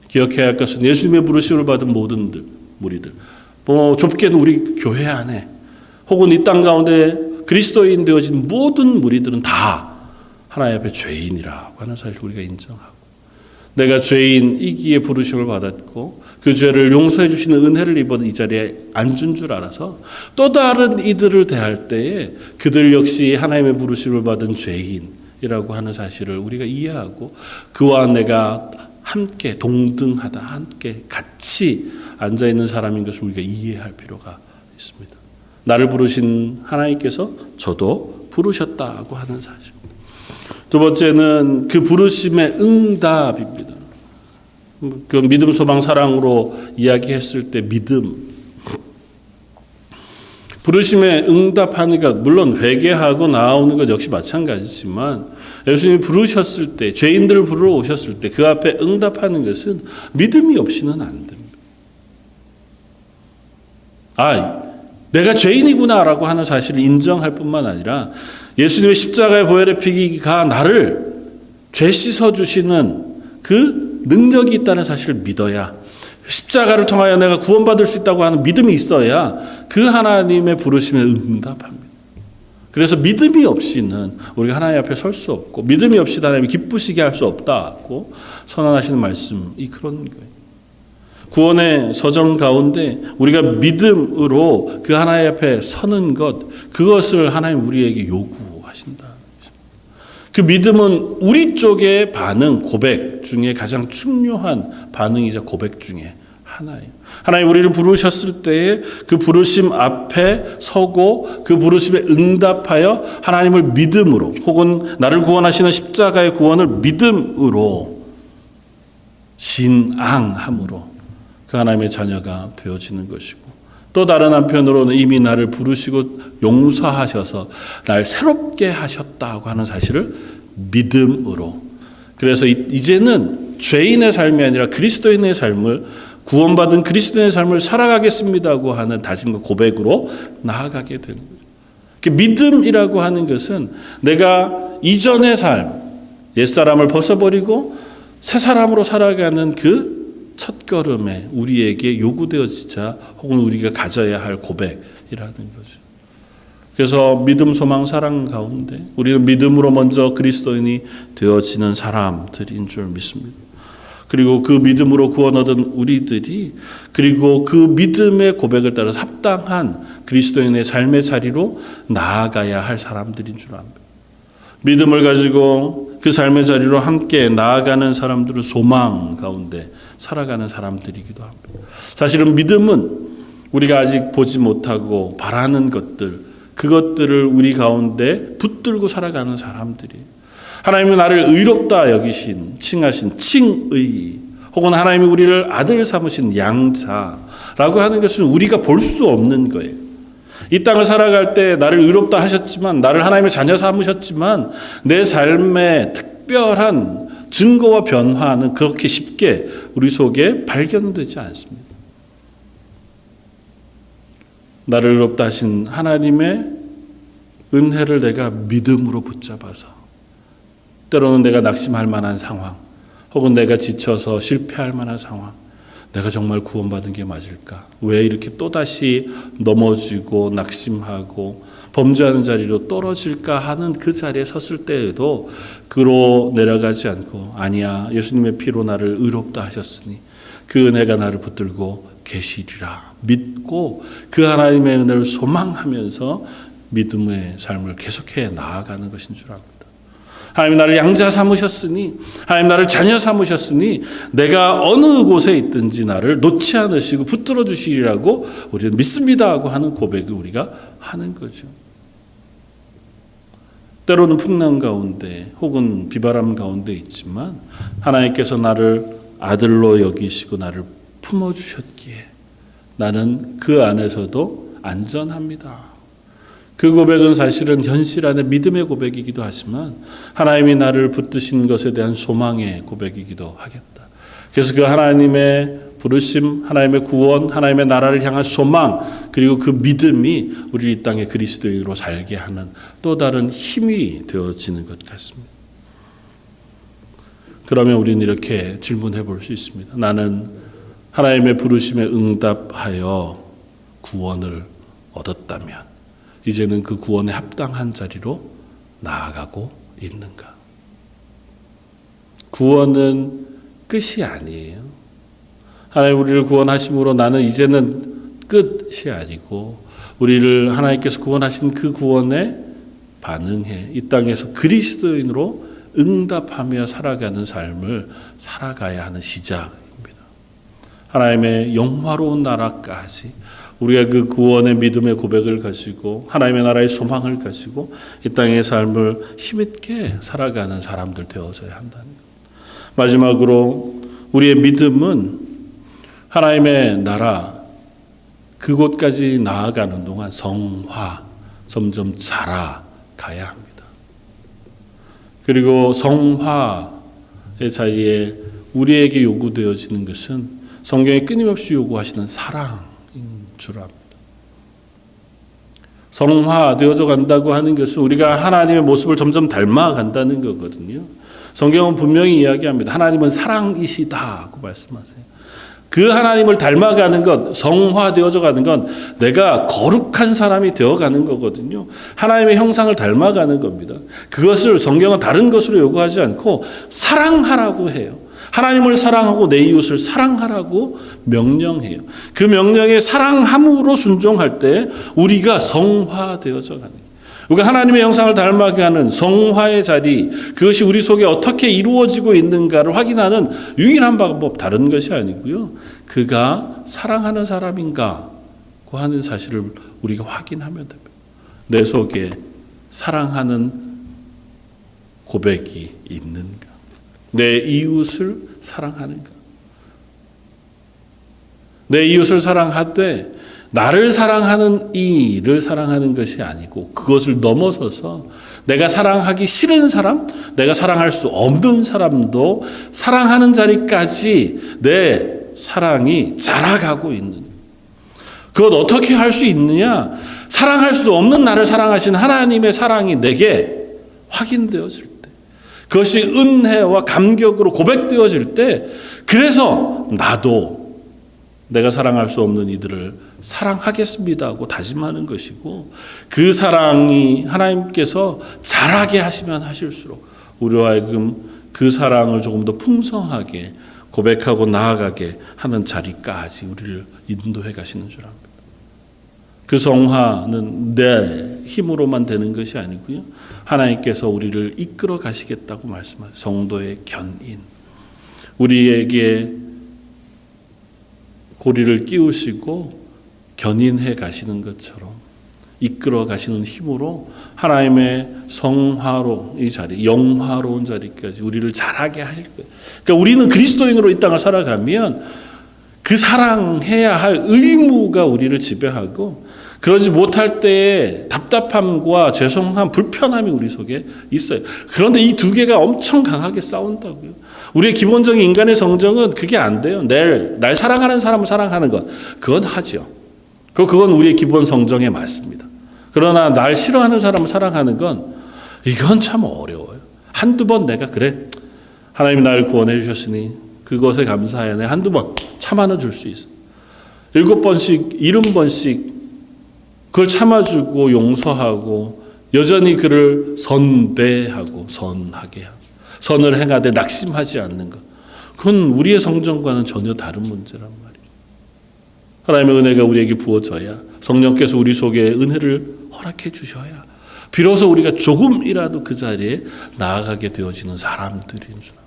기억해야 할 것은 예수님의 부르심을 받은 모든 무리들, 좁게는 우리 교회 안에 혹은 이 땅 가운데 그리스도인 되어진 모든 무리들은 다 하나님 앞에 죄인이라고 하는 사실을 우리가 인정하고 내가 죄인이기에 부르심을 받았고 그 죄를 용서해 주시는 은혜를 입어 이 자리에 앉은 줄 알아서 또 다른 이들을 대할 때에 그들 역시 하나님의 부르심을 받은 죄인이라고 하는 사실을 우리가 이해하고 그와 내가 함께 동등하다 함께 같이 앉아있는 사람인 것을 우리가 이해할 필요가 있습니다. 나를 부르신 하나님께서 저도 부르셨다고 하는 사실. 두 번째는 그 부르심의 응답입니다. 그 믿음, 소망, 사랑으로 이야기했을 때 믿음. 부르심에 응답하는 것, 물론 회개하고 나오는 것 역시 마찬가지지만 예수님이 부르셨을 때, 죄인들을 부르러 오셨을 때 그 앞에 응답하는 것은 믿음이 없이는 안 됩니다. 내가 죄인이구나라고 하는 사실을 인정할 뿐만 아니라 예수님의 십자가의 보혈의 피가 나를 죄 씻어주시는 그 능력이 있다는 사실을 믿어야 십자가를 통하여 내가 구원받을 수 있다고 하는 믿음이 있어야 그 하나님의 부르심에 응답합니다. 그래서 믿음이 없이는 우리가 하나님 앞에 설 수 없고 믿음이 없이 하나님이 기쁘시게 할 수 없다고 선언하시는 말씀이 그런 거예요. 구원의 서정 가운데 우리가 믿음으로 그 하나님 앞에 서는 것, 그것을 하나님 우리에게 요구하신다. 그 믿음은 우리 쪽의 반응, 고백 중에 가장 중요한 반응이자 고백 중에 하나예요. 하나님 우리를 부르셨을 때에 그 부르심 앞에 서고 그 부르심에 응답하여 하나님을 믿음으로 혹은 나를 구원하시는 십자가의 구원을 믿음으로 신앙함으로 그 하나님의 자녀가 되어지는 것이고 또 다른 한편으로는 이미 나를 부르시고 용서하셔서 날 새롭게 하셨다고 하는 사실을 믿음으로 그래서 이제는 죄인의 삶이 아니라 그리스도인의 삶을 구원받은 그리스도인의 삶을 살아가겠습니다고 하는 다짐과 고백으로 나아가게 되는 거죠. 믿음이라고 하는 것은 내가 이전의 삶, 옛사람을 벗어버리고 새 사람으로 살아가는 그 첫걸음에 우리에게 요구되어지자 혹은 우리가 가져야 할 고백이라는 거죠. 그래서 믿음, 소망, 사랑 가운데 우리는 믿음으로 먼저 그리스도인이 되어지는 사람들인 줄 믿습니다. 그리고 그 믿음으로 구원 얻은 우리들이 그리고 그 믿음의 고백을 따라서 합당한 그리스도인의 삶의 자리로 나아가야 할 사람들인 줄 압니다. 믿음을 가지고 그 삶의 자리로 함께 나아가는 사람들은 소망 가운데 살아가는 사람들이기도 합니다. 사실은 믿음은 우리가 아직 보지 못하고 바라는 것들, 그것들을 우리 가운데 붙들고 살아가는 사람들이에요. 하나님은 나를 의롭다 여기신, 칭하신 칭의, 혹은 하나님이 우리를 아들 삼으신 양자라고 하는 것은 우리가 볼 수 없는 거예요. 이 땅을 살아갈 때 나를 의롭다 하셨지만, 나를 하나님의 자녀 삼으셨지만, 내 삶의 특별한 증거와 변화는 그렇게 쉽게 우리 속에 발견되지 않습니다. 나를 의롭다 하신 하나님의 은혜를 내가 믿음으로 붙잡아서, 때로는 내가 낙심할 만한 상황, 혹은 내가 지쳐서 실패할 만한 상황, 내가 정말 구원받은 게 맞을까? 왜 이렇게 또다시 넘어지고 낙심하고 범죄하는 자리로 떨어질까 하는 그 자리에 섰을 때에도 그로 내려가지 않고, 아니야, 예수님의 피로 나를 의롭다 하셨으니 그 은혜가 나를 붙들고 계시리라 믿고 그 하나님의 은혜를 소망하면서 믿음의 삶을 계속해 나아가는 것인 줄 압니다. 하나님 나를 양자 삼으셨으니, 하나님 나를 자녀 삼으셨으니 내가 어느 곳에 있든지 나를 놓지 않으시고 붙들어 주시리라고 우리는 믿습니다 하고 하는 고백을 우리가 하는 거죠. 때로는 풍랑 가운데 혹은 비바람 가운데 있지만 하나님께서 나를 아들로 여기시고 나를 품어주셨기에 나는 그 안에서도 안전합니다. 그 고백은 사실은 현실 안에 믿음의 고백이기도 하지만 하나님이 나를 붙드신 것에 대한 소망의 고백이기도 하겠다. 그래서 그 하나님의 부르심, 하나님의 구원, 하나님의 나라를 향한 소망, 그리고 그 믿음이 우리 이 땅에 그리스도인으로 살게 하는 또 다른 힘이 되어지는 것 같습니다. 그러면 우리는 이렇게 질문해 볼 수 있습니다. 나는 하나님의 부르심에 응답하여 구원을 얻었다면 이제는 그 구원에 합당한 자리로 나아가고 있는가? 구원은 끝이 아니에요. 하나님 우리를 구원하심으로 나는 이제는 끝이 아니고 우리를 하나님께서 구원하신 그 구원에 반응해 이 땅에서 그리스도인으로 응답하며 살아가는 삶을 살아가야 하는 시작입니다. 하나님의 영화로운 나라까지 우리가 그 구원의 믿음의 고백을 가지고 하나님의 나라의 소망을 가지고 이 땅의 삶을 힘있게 살아가는 사람들 되어져야 한다는 것. 마지막으로 우리의 믿음은 하나님의 나라 그곳까지 나아가는 동안 성화, 점점 자라가야 합니다. 그리고 성화의 자리에 우리에게 요구되어지는 것은 성경에 끊임없이 요구하시는 사랑 줄 압니다. 성화되어져 간다고 하는 것은 우리가 하나님의 모습을 점점 닮아간다는 거거든요. 성경은 분명히 이야기합니다. 하나님은 사랑이시다고 말씀하세요. 그 하나님을 닮아가는 것, 성화되어져 가는 건 내가 거룩한 사람이 되어가는 거거든요. 하나님의 형상을 닮아가는 겁니다. 그것을 성경은 다른 것으로 요구하지 않고 사랑하라고 해요. 하나님을 사랑하고 내 이웃을 사랑하라고 명령해요. 그 명령에 사랑함으로 순종할 때 우리가 성화되어져 가는 거예요. 우리가 하나님의 형상을 닮아가는 성화의 자리, 그것이 우리 속에 어떻게 이루어지고 있는가를 확인하는 유일한 방법, 다른 것이 아니고요. 그가 사랑하는 사람인가고 하는 사실을 우리가 확인하면 됩니다. 내 속에 사랑하는 고백이 있는가? 내 이웃을 사랑하는가? 내 이웃을 사랑하되 나를 사랑하는 이를 사랑하는 것이 아니고 그것을 넘어서서 내가 사랑하기 싫은 사람, 내가 사랑할 수 없는 사람도 사랑하는 자리까지 내 사랑이 자라가고 있는. 그것 어떻게 할 수 있느냐? 사랑할 수 없는 나를 사랑하신 하나님의 사랑이 내게 확인되어질 때, 그것이 은혜와 감격으로 고백되어질 때, 그래서 나도 내가 사랑할 수 없는 이들을 사랑하겠습니다 하고 다짐하는 것이고, 그 사랑이 하나님께서 잘하게 하시면 하실수록 우리와 하여금 그 사랑을 조금 더 풍성하게 고백하고 나아가게 하는 자리까지 우리를 인도해 가시는 줄 압니다. 그 성화는 내 힘으로만 되는 것이 아니고요, 하나님께서 우리를 이끌어 가시겠다고 말씀하세요. 성도의 견인, 우리에게 고리를 끼우시고 견인해 가시는 것처럼 이끌어 가시는 힘으로 하나님의 성화로 이 자리, 영화로운 자리까지 우리를 자라게 하실 거예요. 그러니까 우리는 그리스도인으로 이 땅을 살아가면 그 사랑해야 할 의무가 우리를 지배하고, 그러지 못할 때의 답답함과 죄송함, 불편함이 우리 속에 있어요. 그런데 이 두 개가 엄청 강하게 싸운다고요. 우리의 기본적인 인간의 성정은 그게 안 돼요. 날 사랑하는 사람을 사랑하는 것, 그건 하죠. 그건 우리의 기본 성정에 맞습니다. 그러나 날 싫어하는 사람을 사랑하는 건 이건 참 어려워요. 한두 번 내가 그래, 하나님이 나를 구원해 주셨으니 그것에 감사해. 내가 한두 번 참아는 줄 수 있어. 7번씩, 70번씩 그걸 참아주고 용서하고 여전히 그를 선대하고 선하게 하고 선을 행하되 낙심하지 않는 것. 그건 우리의 성정과는 전혀 다른 문제란 말이에요. 하나님의 은혜가 우리에게 부어져야, 성령께서 우리 속에 은혜를 허락해 주셔야 비로소 우리가 조금이라도 그 자리에 나아가게 되어지는 사람들인 줄 압니다.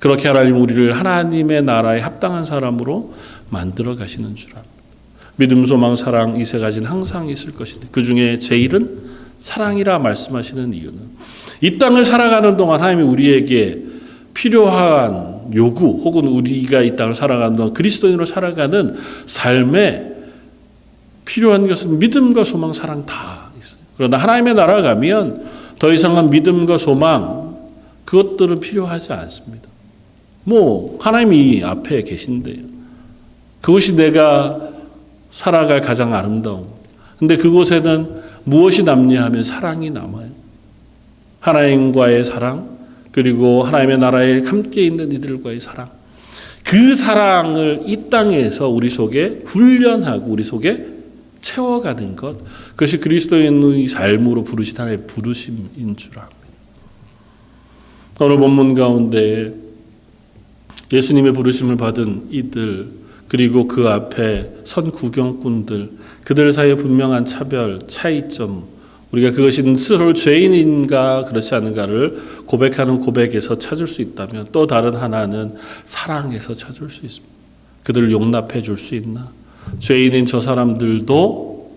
그렇게 하나님 우리를 하나님의 나라에 합당한 사람으로 만들어 가시는 줄 압니다. 믿음, 소망, 사랑 이 세 가지는 항상 있을 것인데 그 중에 제일은 사랑이라 말씀하시는 이유는 이 땅을 살아가는 동안 하나님이 우리에게 필요한 요구 혹은 우리가 이 땅을 살아가는 동안 그리스도인으로 살아가는 삶에 필요한 것은 믿음과 소망, 사랑 다 있어요. 그러나 하나님의 나라 가면 더 이상은 믿음과 소망 그것들은 필요하지 않습니다. 하나님이 앞에 계신데요. 그것이 내가 살아갈 가장 아름다운 것. 근데 그곳에는 무엇이 남냐 하면 사랑이 남아요. 하나님과의 사랑, 그리고 하나님의 나라에 함께 있는 이들과의 사랑. 그 사랑을 이 땅에서 우리 속에 훈련하고 우리 속에 채워가는 것. 그것이 그리스도인의 삶으로 부르신 하나님의 부르심인 줄 압니다. 오늘 본문 가운데 예수님의 부르심을 받은 이들, 그리고 그 앞에 선 구경꾼들, 그들 사이에 분명한 차별, 차이점, 우리가 그것이 스스로 죄인인가 그렇지 않은가를 고백하는 고백에서 찾을 수 있다면 또 다른 하나는 사랑에서 찾을 수 있습니다. 그들을 용납해 줄 수 있나? 죄인인 저 사람들도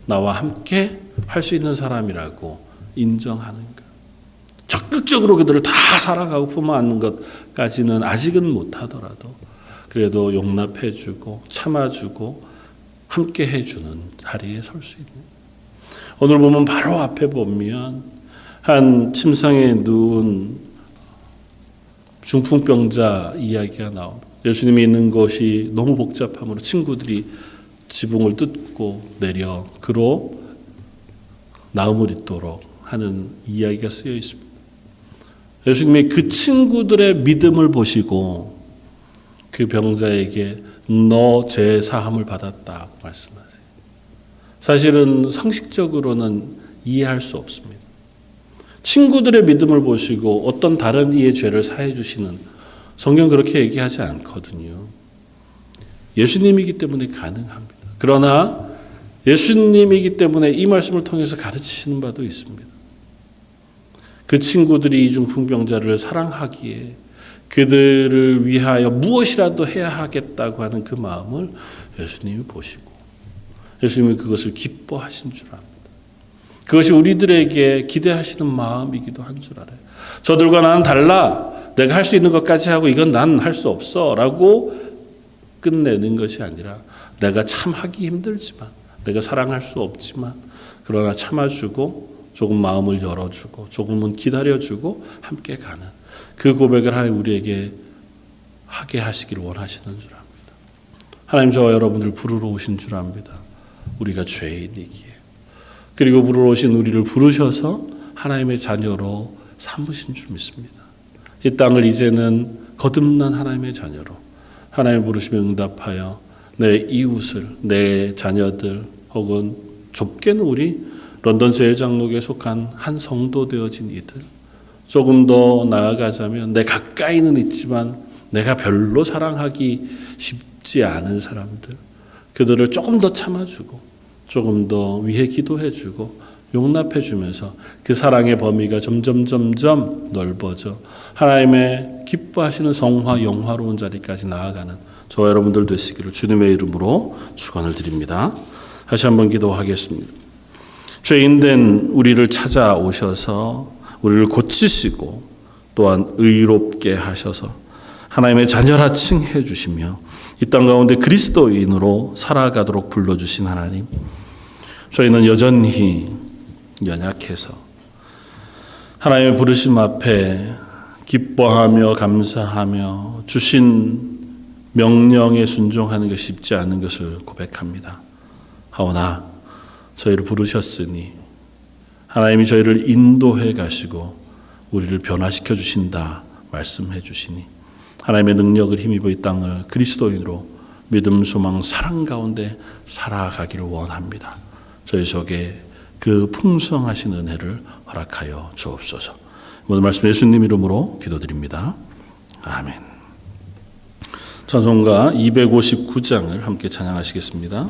나와 함께 할 수 있는 사람이라고 인정하는가? 적극적으로 그들을 다 사랑하고 품어 안는 것까지는 아직은 못하더라도 그래도 용납해주고 참아주고 함께 해주는 자리에 설 수 있는. 오늘 보면 바로 앞에 보면 한 침상에 누운 중풍병자 이야기가 나옵니다. 예수님이 있는 곳이 너무 복잡함으로 친구들이 지붕을 뜯고 내려 그로 나음을 잇도록 하는 이야기가 쓰여 있습니다. 예수님이 그 친구들의 믿음을 보시고 그 병자에게 너 죄 사함을 받았다고 말씀하세요. 사실은 상식적으로는 이해할 수 없습니다. 친구들의 믿음을 보시고 어떤 다른 이의 죄를 사해 주시는 성경 그렇게 얘기하지 않거든요. 예수님이기 때문에 가능합니다. 그러나 예수님이기 때문에 이 말씀을 통해서 가르치시는 바도 있습니다. 그 친구들이 이 중풍병자를 사랑하기에 그들을 위하여 무엇이라도 해야 하겠다고 하는 그 마음을 예수님이 보시고 예수님이 그것을 기뻐하신 줄 압니다. 그것이 우리들에게 기대하시는 마음이기도 한 줄 알아요. 저들과 나는 달라. 내가 할 수 있는 것까지 하고 이건 난 할 수 없어 라고 끝내는 것이 아니라 내가 참 하기 힘들지만 내가 사랑할 수 없지만 그러나 참아주고 조금 마음을 열어주고 조금은 기다려주고 함께 가는 그 고백을 하나님 우리에게 하게 하시기를 원하시는 줄 압니다. 하나님 저와 여러분들 부르러 오신 줄 압니다. 우리가 죄인이기에. 그리고 부르러 오신 우리를 부르셔서 하나님의 자녀로 삼으신 줄 믿습니다. 이 땅을 이제는 거듭난 하나님의 자녀로 하나님 부르심에 응답하여 내 이웃을, 내 자녀들 혹은 좁게는 우리 런던 제일장로교에 속한 한 성도 되어진 이들 조금 더 나아가자면 내 가까이는 있지만 내가 별로 사랑하기 쉽지 않은 사람들 그들을 조금 더 참아주고 조금 더 위해 기도해주고 용납해주면서 그 사랑의 범위가 점점 넓어져 하나님의 기뻐하시는 성화 영화로운 자리까지 나아가는 저와 여러분들 되시기를 주님의 이름으로 축원을 드립니다. 다시 한번 기도하겠습니다. 죄인된 우리를 찾아오셔서 우리를 고치시고 또한 의롭게 하셔서 하나님의 자녀라 칭해 주시며 이 땅 가운데 그리스도인으로 살아가도록 불러주신 하나님, 저희는 여전히 연약해서 하나님의 부르심 앞에 기뻐하며 감사하며 주신 명령에 순종하는 것이 쉽지 않은 것을 고백합니다. 하오나 저희를 부르셨으니 하나님이 저희를 인도해 가시고 우리를 변화시켜 주신다 말씀해 주시니 하나님의 능력을 힘입어 이 땅을 그리스도인으로 믿음, 소망, 사랑 가운데 살아가기를 원합니다. 저희 속에 그 풍성하신 은혜를 허락하여 주옵소서. 모든 말씀 예수님 이름으로 기도드립니다. 아멘. 찬송가 259장을 함께 찬양하시겠습니다.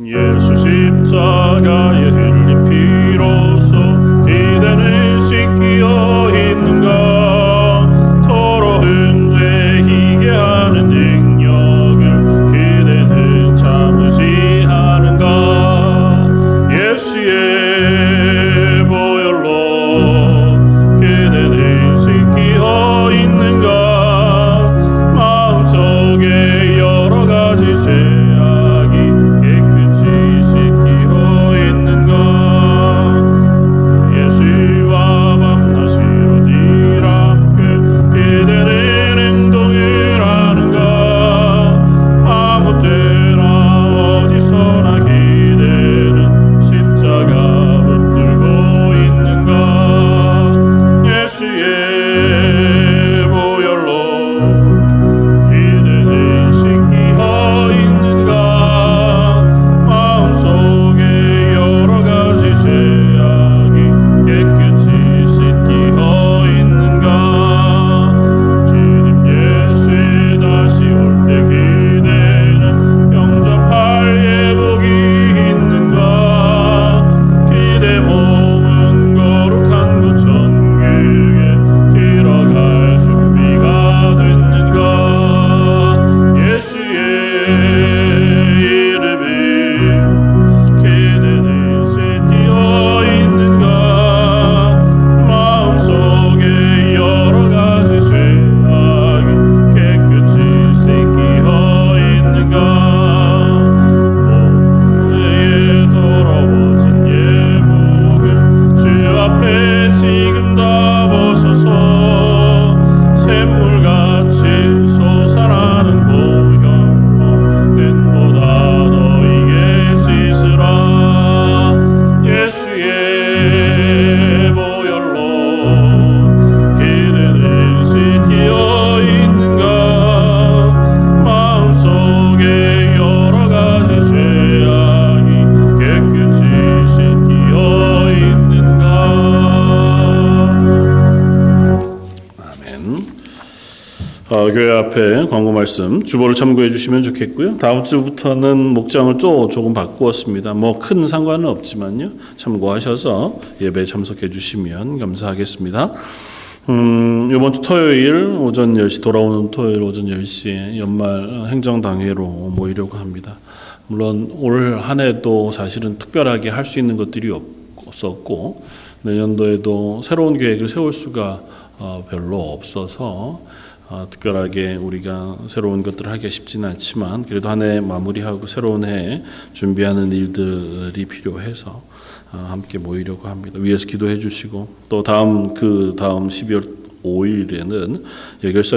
예수 십자가에 흘린 피로써 기대는 씻기어 있는가 더러운 죄 희게 하는 능력을 기대는 참으시 하는가 예수의 보혈로 기대는 씻기어 있는가 마음속에 여러 가지 죄악이 깨끗이 씻기어 있는가 예수와 밤낮으로 늘 함께 기대는 행동을 하는가 아무 때나 어디서나 기대는 십자가 붙들고 있는가 예수의 보혈로 기대는 씻기어 있는가 마음속에 여러 가지 죄악이 깨끗이 씻기어 있는가 주님 예수에 다시 올 때 기대는 영접할 예복이 있는가 기대 몸은 거룩한 곳 천국에 들어갈 준비가 됐는가 예수의 이름이 기대는 씻기어 있는가 마음속에 여러 가지 죄악이 깨끗이 씻기어 있는가 몸에 더러워진 예복을 주 앞에 지금 다 벗어서 샘물같이 솟아나는 보혈로 눈보다 너희에게 씻으라 예수의 보혈로 기대는 씻기어 있는가 마음속에 여러 가지 죄악이 깨끗이 씻기어 있는가 아멘. 교회 앞에 광고 말씀 주보를 참고해 주시면 좋겠고요. 다음 주부터는 목장을 조금 바꾸었습니다. 뭐 큰 상관은 없지만요. 참고하셔서 예배에 참석해 주시면 감사하겠습니다. 이번 주 토요일 오전 10시 돌아오는 토요일 오전 10시에 연말 행정당회로 모이려고 합니다. 물론 올 한 해도 사실은 특별하게 할 수 있는 것들이 없었고 내년도에도 새로운 계획을 세울 수가 별로 없어서 특별하게 우리가 새로운 것들을 하기가 쉽지는 않지만 그래도 한 해 마무리하고 새로운 해 준비하는 일들이 필요해서 함께 모이려고 합니다. 위에서 기도해 주시고 또 다음 12월 5일에는 예결사